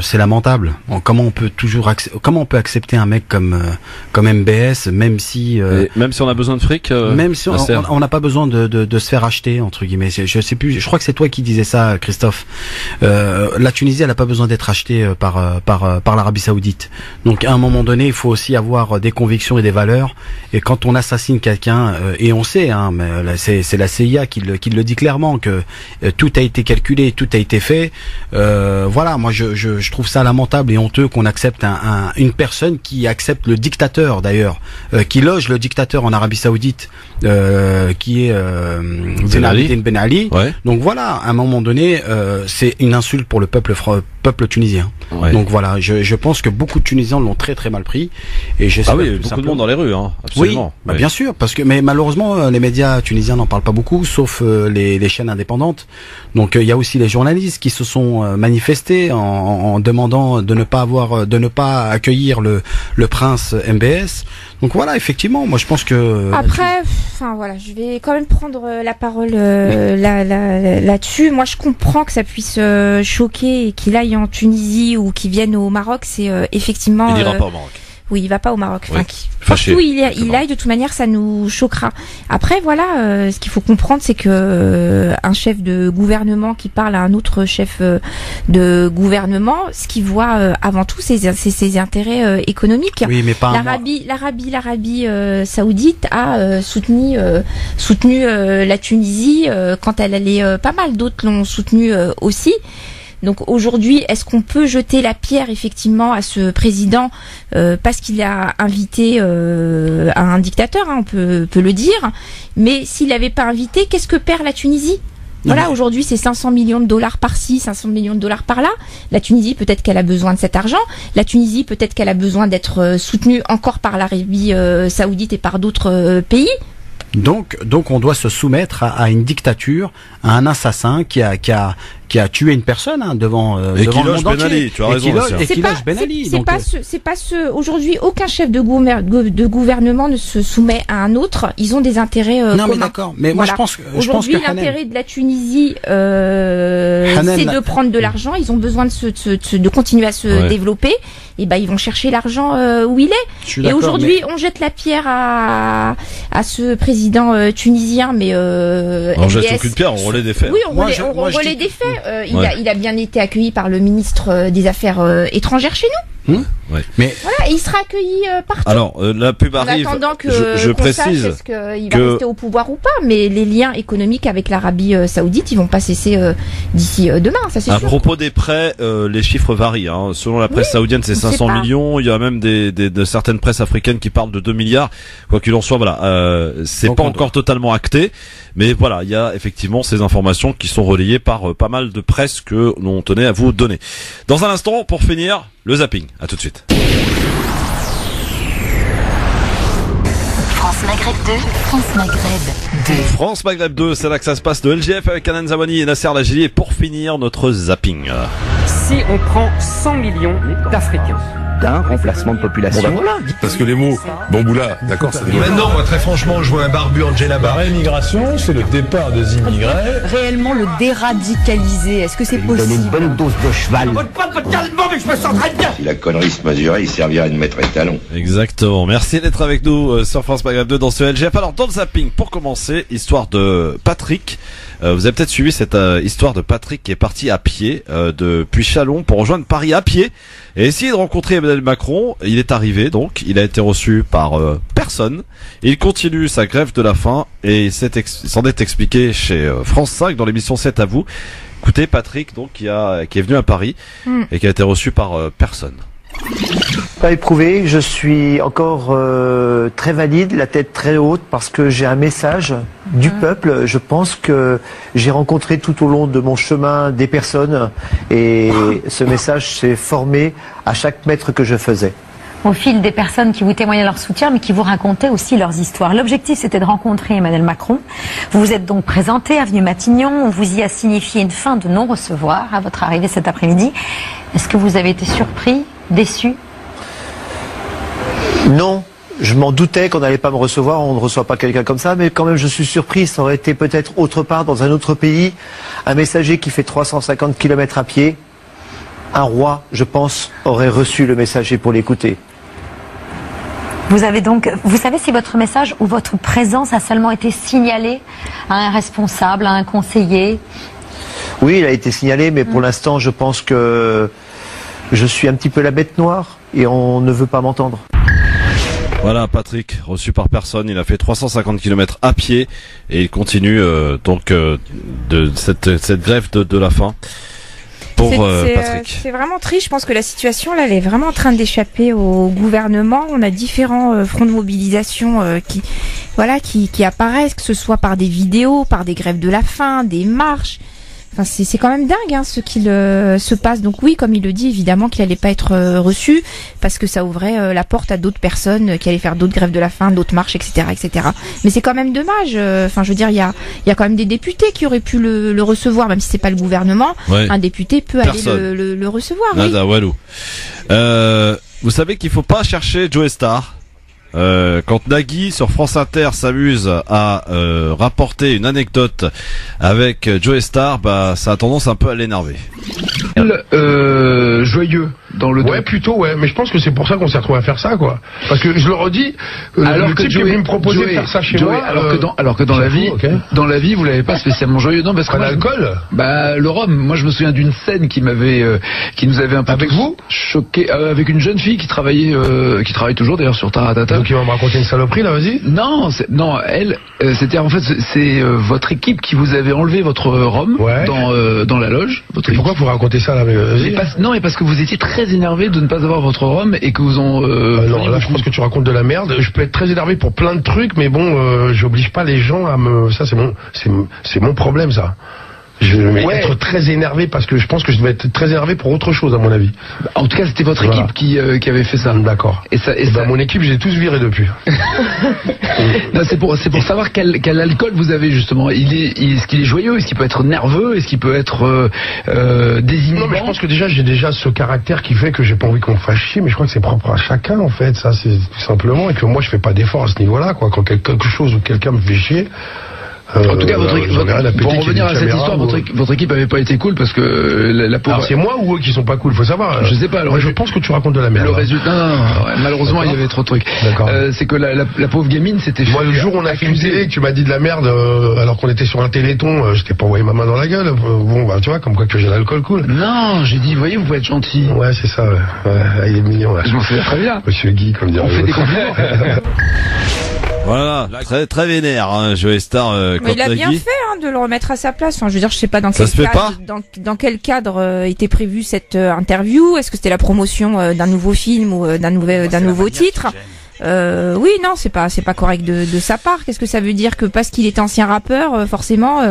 D: c'est lamentable. Comment on peut accepter un mec comme MBS, même si
B: on a besoin de fric,
D: même si on n'a pas besoin de se faire acheter, entre guillemets. Je sais plus. Je crois que c'est toi qui disais ça, Christophe. La Tunisie, elle n'a pas besoin d'être achetée par l'Arabie Saoudite. Donc, à un moment donné, il faut aussi avoir des convictions et des valeurs. Et quand on assassine quelqu'un, et on sait, hein, mais c'est la CIA qui le dit clairement que tout a été calculé, tout a été fait. Voilà, moi je trouve ça lamentable et honteux qu'on accepte une personne qui accepte le dictateur d'ailleurs, qui loge le dictateur en Arabie Saoudite, qui est Ben Ali. Ouais. Donc voilà, à un moment donné, c'est une insulte pour le peuple tunisien. Ouais. Donc voilà, je pense que beaucoup de Tunisiens l'ont très très mal pris. Et
B: beaucoup de monde dans les rues, hein. Absolument.
D: Oui, bien sûr, mais malheureusement les médias tunisiens n'en parlent pas beaucoup, sauf les chaînes indépendantes. Donc il y a aussi les journalistes qui se sont manifestés en demandant de ne pas accueillir le prince MBS. Donc voilà, effectivement, moi je pense que
C: après, voilà, je vais quand même prendre la parole là-dessus. Moi, je comprends que ça puisse choquer et qu'il aille en Tunisie ou qu'il vienne au Maroc. C'est effectivement.
B: Il n'ira pas au Maroc.
C: Oui, il va pas au Maroc.
B: Oui.
C: Partout il aille, de toute manière, ça nous choquera. Après, voilà, ce qu'il faut comprendre, c'est que un chef de gouvernement qui parle à un autre chef de gouvernement, ce qu'il voit avant tout, c'est ses intérêts économiques.
D: Oui, mais pas
C: l'Arabie Saoudite a soutenu la Tunisie quand elle allait pas mal. D'autres l'ont soutenu aussi. Donc aujourd'hui, est-ce qu'on peut jeter la pierre effectivement à ce président parce qu'il a invité un dictateur, hein, on peut le dire, mais s'il n'avait pas invité, qu'est-ce que perd la Tunisie ? Voilà, aujourd'hui c'est 500 millions de dollars par-ci, 500 millions de dollars par-là. La Tunisie, peut-être qu'elle a besoin de cet argent. La Tunisie, peut-être qu'elle a besoin d'être soutenue encore par l'Arabie Saoudite et par d'autres pays.
D: Donc on doit se soumettre à une dictature, à un assassin qui a tué une personne devant le monde entier.
B: Tu as raison.
D: C'est pas
C: aujourd'hui, aucun chef de gouvernement ne se soumet à un autre. Ils ont des intérêts communs.
D: Mais d'accord. Mais
C: voilà.
D: Moi
C: aujourd'hui, l'intérêt de la Tunisie, c'est de prendre de l'argent. Ils ont besoin de continuer à se développer. Et ils vont chercher l'argent où il est. Et aujourd'hui, on jette la pierre à ce président tunisien, mais
B: on jette aucune pierre, on relaie des faits.
C: Oui, on relaie des faits. Il a bien été accueilli par le ministre des Affaires étrangères chez nous.
B: Ouais.
D: Mais
C: voilà, il sera accueilli partout.
B: Alors la pub arrive.
C: En attendant que
B: je précise
C: est-ce qu'il va rester au pouvoir ou pas, mais les liens économiques avec l'Arabie Saoudite, ils vont pas cesser d'ici demain, ça c'est sûr.
B: À propos des prêts, les chiffres varient. Hein. Selon la presse saoudienne, c'est 500 millions. Il y a même de certaines presses africaines qui parlent de 2 milliards. Quoi qu'il en soit, voilà, c'est pas encore totalement acté, mais voilà, il y a effectivement ces informations qui sont relayées par pas mal de presse que l'on tenait à vous donner. Dans un instant, pour finir, le zapping. À tout de suite.
A: France Maghreb 2, France Maghreb 2.
B: France Maghreb 2, c'est là que ça se passe de LGF avec Anan Zawani et Nasser Lajili. Et pour finir, notre zapping.
P: Si on prend 100 millions d'Africains d'un remplacement de population.
F: Bon, voilà. Parce que les mots bamboula, d'accord, ça veut dire.
V: Maintenant, moi, très franchement, je vois un barbu en djellaba. La réimmigration, c'est le départ des immigrés.
H: Réellement le déradicaliser, est-ce que c'est possible?
P: Une bonne dose de cheval.
V: Pas de calmement, mais je me sens très bien.
F: Si la connerie se mesurait, il servirait de mettre étalon.
B: Exactement. Merci d'être avec nous sur France Maghreb 2 dans ce LGF. Alors, dans le zapping, pour commencer, histoire de Patrick. Vous avez peut-être suivi cette histoire de Patrick qui est parti à pied depuis Châlons pour rejoindre Paris à pied et essayer de rencontrer Emmanuel Macron. Il est arrivé, donc il a été reçu par personne. Il continue sa grève de la faim et il s'en est expliqué chez France 5 dans l'émission 7 à vous. Écoutez, Patrick, donc qui est venu à Paris et qui a été reçu par personne.
W: Pas éprouvé, je suis encore très valide, la tête très haute parce que j'ai un message du peuple. Je pense que j'ai rencontré tout au long de mon chemin des personnes et ce message s'est formé à chaque mètre que je faisais.
G: au fil des personnes qui vous témoignaient leur soutien, mais qui vous racontaient aussi leurs histoires. L'objectif, c'était de rencontrer Emmanuel Macron. Vous vous êtes donc présenté, avenue Matignon. On vous y a signifié une fin de non-recevoir à votre arrivée cet après-midi. Est-ce que vous avez été surpris, déçu?
W: Non. Je m'en doutais qu'on n'allait pas me recevoir, on ne reçoit pas quelqu'un comme ça, mais quand même je suis surpris, ça aurait été peut-être autre part, dans un autre pays, un messager qui fait 350 km à pied, un roi, je pense, aurait reçu le messager pour l'écouter.
G: Vous savez si votre message ou votre présence a seulement été signalé à un responsable, à un conseiller?
W: Oui, il a été signalé, mais pour l'instant je pense que je suis un petit peu la bête noire et on ne veut pas m'entendre.
B: Voilà, Patrick, reçu par personne, il a fait 350 km à pied et il continue de cette grève de la faim pour Patrick.
C: C'est vraiment triste, je pense que la situation là, elle est vraiment en train d'échapper au gouvernement. On a différents fronts de mobilisation qui apparaissent, que ce soit par des vidéos, par des grèves de la faim, des marches. Enfin, c'est quand même dingue ce qu'il se passe. Donc oui, comme il le dit, évidemment qu'il allait pas être reçu parce que ça ouvrait la porte à d'autres personnes qui allaient faire d'autres grèves de la faim, d'autres marches, etc., etc. Mais c'est quand même dommage. Enfin, je veux dire, il y a quand même des députés qui auraient pu le recevoir, même si c'est pas le gouvernement. Ouais. Un député peut aller le recevoir.
B: Nada, oui. Walou. Vous savez qu'il faut pas chercher Joe Star. Quand Nagui sur France Inter s'amuse à rapporter une anecdote avec Joe Star, ça a tendance un peu à l'énerver.
I: Joyeux dans le dos. Ouais, plutôt, ouais, mais je pense que c'est pour ça qu'on s'est retrouvé à faire ça, quoi. Parce que je le redis, alors le type qui est venu me proposer de faire ça chez moi,
J: alors que dans la vie, vous l'avez pas spécialement joyeux, non, parce que
I: l'alcool,
J: le rhum. Moi, je me souviens d'une scène qui nous avait un peu
I: avec vous
J: choqué, avec une jeune fille qui travaille toujours d'ailleurs sur Taratata.
I: Donc il va me raconter une saloperie là, vas-y.
J: Non, elle, c'était en fait c'est votre équipe qui vous avait enlevé votre rhum dans la loge.
I: Pourquoi vous racontez ça là?
J: Non, mais parce que vous étiez très énervé de ne pas avoir votre rhum et que vous en...
I: non, là je pense que tu racontes de la merde. Je peux être très énervé pour plein de trucs, mais bon, j'oblige pas les gens à me... Ça c'est mon problème, ça. Je vais être très énervé parce que je pense que je devais être très énervé pour autre chose à mon avis.
J: En tout cas, c'était votre équipe qui avait fait ça.
I: D'accord. Et ça... mon équipe, j'ai tous viré depuis.
J: Non, c'est pour savoir quel alcool vous avez justement. Est-ce qu'il est joyeux? Est-ce qu'il peut être nerveux? Est-ce qu'il peut être désinhibant?
I: Non, mais je pense que j'ai déjà ce caractère qui fait que j'ai pas envie qu'on me fasse chier, mais je crois que c'est propre à chacun en fait. Ça, c'est tout simplement, et que moi je fais pas d'effort à ce niveau-là, quoi. Quand quelque chose ou quelqu'un me fait chier.
J: En tout cas, pour revenir à cette histoire, votre équipe avait pas été cool parce que la pauvre...
I: Alors c'est moi ou eux qui sont pas cool, faut savoir.
J: Je sais pas. Alors
I: je pense que tu racontes de la merde.
J: Le résultat, non, malheureusement, il y avait trop de trucs. C'est que la pauvre gamine, c'était...
I: Moi, le jour où on a fait une télé, tu m'as dit de la merde, alors qu'on était sur un téléthon, je t'ai pas envoyé ma main dans la gueule. Bon, tu vois, comme quoi que j'ai l'alcool cool.
J: Non, j'ai dit, voyez, vous pouvez être gentil.
I: Ouais, c'est ça, ouais. Il est mignon, là.
J: Je m'en souviens très bien.
I: Monsieur Guy, comme dirait.
J: On fait des compliments.
B: Voilà, très vénère, Joe Star.
C: Mais il a bien fait de le remettre à sa place. Enfin, je veux dire, je sais pas dans quel cadre était prévue cette interview. Est-ce que c'était la promotion d'un nouveau film ou d'un nouveau titre? Oui, non, c'est pas correct de sa part. Qu'est-ce que ça veut dire que parce qu'il est ancien rappeur, forcément,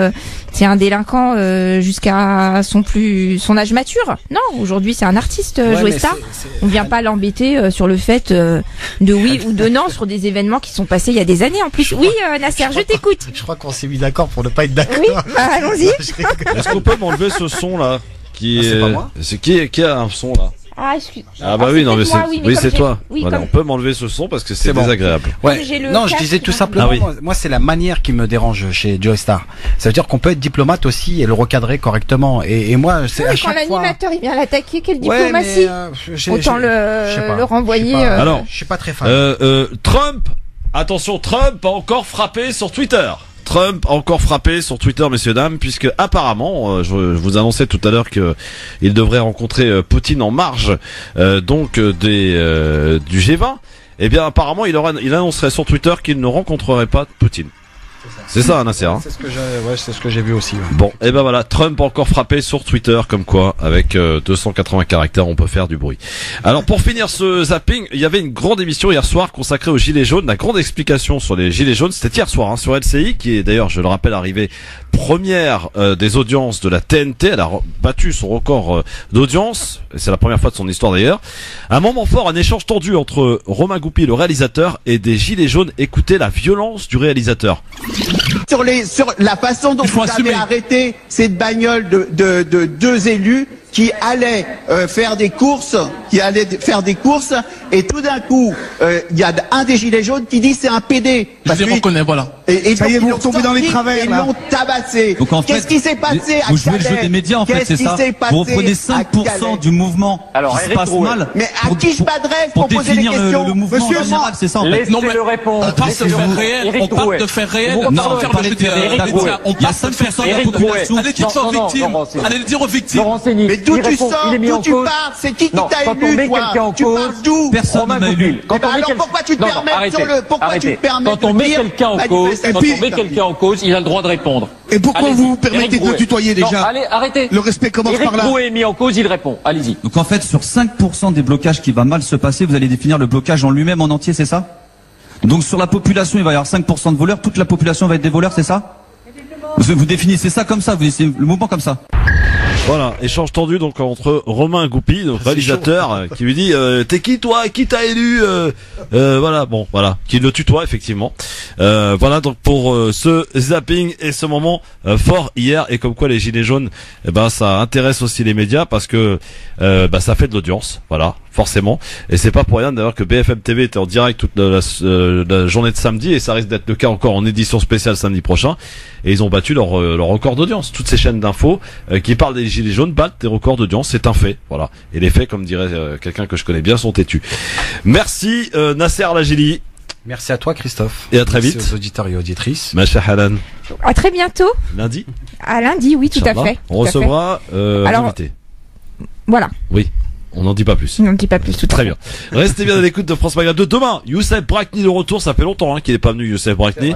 C: c'est un délinquant jusqu'à son âge mature? Non, aujourd'hui c'est un artiste, Joe Star. On vient pas l'embêter sur le fait de oui ou de non sur des événements qui sont passés il y a des années en plus. Oui, Nasser, je t'écoute.
D: Je crois qu'on s'est mis d'accord pour ne pas être d'accord.
C: Oui, allons-y.
B: Est-ce qu'on peut m'enlever ce son là
D: c'est pas moi.
B: C'est qui a un son là? Oui, non, mais c'est toi. Voilà, on peut m'enlever ce son parce que c'est désagréable.
D: Ouais. Non, je disais tout simplement, moi c'est la manière qui me dérange chez Joe Star. Ça veut dire qu'on peut être diplomate aussi et le recadrer correctement. Et moi, c'est à chaque fois.
C: Quand l'animateur il vient l'attaquer, quelle diplomatie? Autant le renvoyer.
D: Alors, je suis pas très fan.
B: Trump, attention, Trump a encore frappé sur Twitter. Trump a encore frappé sur Twitter, messieurs dames, puisque apparemment, je vous annonçais tout à l'heure que il devrait rencontrer Poutine en marge du G20. Eh bien, apparemment, il annoncerait sur Twitter qu'il ne rencontrerait pas Poutine. C'est ça, Nasser.
D: C'est ce que j'ai vu aussi. Ouais.
B: Bon, et ben voilà, Trump a encore frappé sur Twitter, comme quoi, avec 280 caractères, on peut faire du bruit. Alors pour finir ce zapping, il y avait une grande émission hier soir consacrée aux Gilets jaunes. La grande explication sur les Gilets jaunes, c'était hier soir sur LCI, qui est d'ailleurs, je le rappelle, arrivée première des audiences de la TNT. Elle a battu son record d'audience, et c'est la première fois de son histoire d'ailleurs. Un moment fort, un échange tendu entre Romain Goupy, le réalisateur, et des Gilets jaunes. Écoutez la violence du réalisateur.
K: Sur la façon dont vous avez arrêté cette bagnole de deux élus qui allaient faire des courses, et tout d'un coup, il y a un des gilets jaunes qui dit c'est un PD.
L: Je les reconnais, voilà.
K: Et ça y est, ils l'ont tombé dans les travers. Ils l'ont tabassé. Qu'est-ce qui s'est passé à
M: vous jouez le jeu des médias, en fait, c'est ça. Vous reprenez 5% du mouvement qui se passe mal.
K: Mais à qui je m'adresse pour poser des questions?
M: Le mouvement en général, c'est ça, en fait.
L: Non, mais on parle de faits réels. On parle de faits réels.
M: Non, on parle de faits réels. Il y a 5% de la population.
L: Allez dire aux victimes. Allez le dire aux victimes.
K: Mais d'où tu sors? D'où tu parles? C'est qui t'a élu, toi? Tu parles d'où?
M: Personne ne m'a élu.
K: Alors pourquoi tu te permets sur le... Pourquoi tu te permets
X: quand on met quelqu'un en cause, quelqu'un en cause, il a le droit de répondre.
L: Et pourquoi vous vous permettez de le tutoyer déjà?
X: Allez, arrêtez.
L: Le respect commence par là.
X: Éric Drouet est mis en cause, il répond. Allez-y.
M: Donc en fait, sur 5% des blocages qui va mal se passer, vous allez définir le blocage en lui-même en entier, c'est ça? Donc sur la population, il va y avoir 5% de voleurs, toute la population va être des voleurs, c'est ça? Vous définissez ça comme ça, vous définissez le mouvement comme ça.
B: Voilà, échange tendu donc entre Romain Goupy, donc réalisateur, qui lui dit t'es qui toi, qui t'a élu, voilà, bon, voilà, qui le tutoie effectivement. Voilà donc pour ce zapping et ce moment fort hier, et comme quoi les gilets jaunes, ça intéresse aussi les médias parce que ça fait de l'audience, voilà, forcément. Et c'est pas pour rien d'ailleurs que BFM TV était en direct toute la journée de samedi, et ça risque d'être le cas encore en édition spéciale samedi prochain. Et ils ont battu leur record d'audience. Toutes ces chaînes d'infos qui parlent des gilets jaunes battent des records d'audience, c'est un fait, voilà. Et les faits, comme dirait quelqu'un que je connais bien, sont têtus. Merci Nasser Lajili.
D: Merci à toi Christophe.
B: Et à très vite.
D: Merci aux auditeurs et auditrices.
B: Macha Halan.
C: À très bientôt.
B: Lundi.
C: À lundi, oui, tout à fait.
B: On recevra un invité.
C: Voilà.
B: Oui. On n'en dit pas plus.
C: On n'en dit pas plus, tout à fait.
B: Très bien. Restez bien à l'écoute de France Maghreb de demain. Youssef Brakni de retour. Ça fait longtemps qu'il n'est pas venu, Youssef Brakni.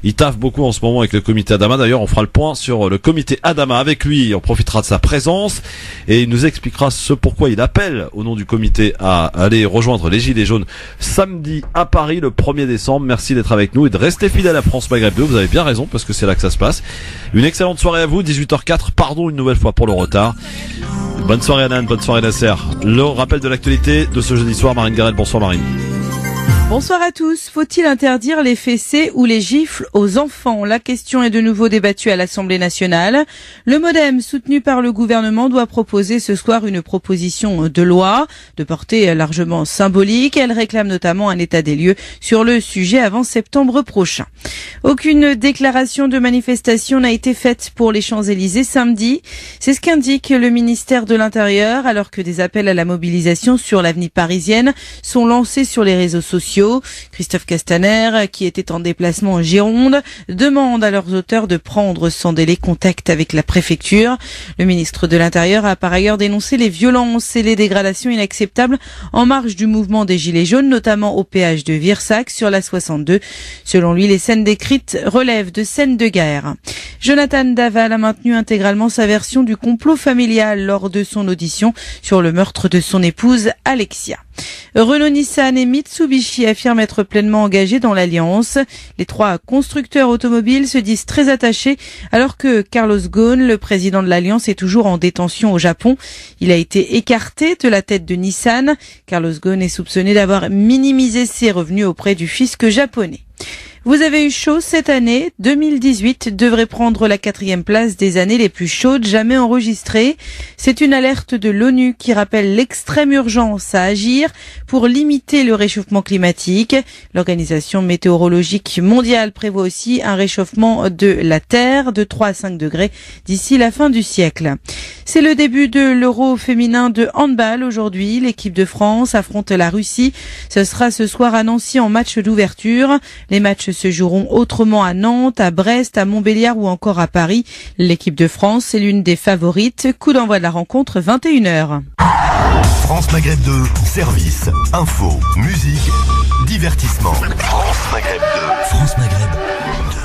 B: Il taffe beaucoup en ce moment avec le comité Adama. D'ailleurs, on fera le point sur le comité Adama avec lui. On profitera de sa présence et il nous expliquera ce pourquoi il appelle au nom du comité à aller rejoindre les Gilets jaunes samedi à Paris le 1er décembre. Merci d'être avec nous et de rester fidèle à France Maghreb 2. Vous avez bien raison parce que c'est là que ça se passe. Une excellente soirée à vous. 18h04. Pardon une nouvelle fois pour le retard. Bonne soirée Anan, bonne soirée Nasser. Le rappel de l'actualité de ce jeudi soir, Marine Garel. Bonsoir Marine.
Y: Bonsoir à tous. Faut-il interdire les fessées ou les gifles aux enfants? La question est de nouveau débattue à l'Assemblée nationale. Le MoDem, soutenu par le gouvernement, doit proposer ce soir une proposition de loi de portée largement symbolique. Elle réclame notamment un état des lieux sur le sujet avant septembre prochain. Aucune déclaration de manifestation n'a été faite pour les Champs-Élysées samedi. C'est ce qu'indique le ministère de l'Intérieur, alors que des appels à la mobilisation sur l'avenue parisienne sont lancés sur les réseaux sociaux. Christophe Castaner, qui était en déplacement en Gironde, demande à leurs auteurs de prendre sans délai contact avec la préfecture. Le ministre de l'Intérieur a par ailleurs dénoncé les violences et les dégradations inacceptables en marge du mouvement des Gilets jaunes, notamment au péage de Virsac sur la 62. Selon lui, les scènes décrites relèvent de scènes de guerre. Jonathan Daval a maintenu intégralement sa version du complot familial lors de son audition sur le meurtre de son épouse Alexia. Renault, Nissan et Mitsubishi affirment être pleinement engagés dans l'alliance. Les trois constructeurs automobiles se disent très attachés alors que Carlos Ghosn, le président de l'alliance, est toujours en détention au Japon. Il a été écarté de la tête de Nissan. Carlos Ghosn est soupçonné d'avoir minimisé ses revenus auprès du fisc japonais. Vous avez eu chaud cette année. 2018 devrait prendre la 4e place des années les plus chaudes jamais enregistrées. C'est une alerte de l'ONU qui rappelle l'extrême urgence à agir pour limiter le réchauffement climatique. L'Organisation météorologique mondiale prévoit aussi un réchauffement de la Terre de 3 à 5 degrés d'ici la fin du siècle. C'est le début de l'Euro féminin de handball aujourd'hui. L'équipe de France affronte la Russie. Ce sera ce soir à Nancy en match d'ouverture. Les matchs se joueront autrement à Nantes, à Brest, à Montbéliard ou encore à Paris. L'équipe de France est l'une des favorites. Coup d'envoi de la rencontre 21h.
Z: France Maghreb 2, service, info, musique, divertissement. France Maghreb 2. France Maghreb 2.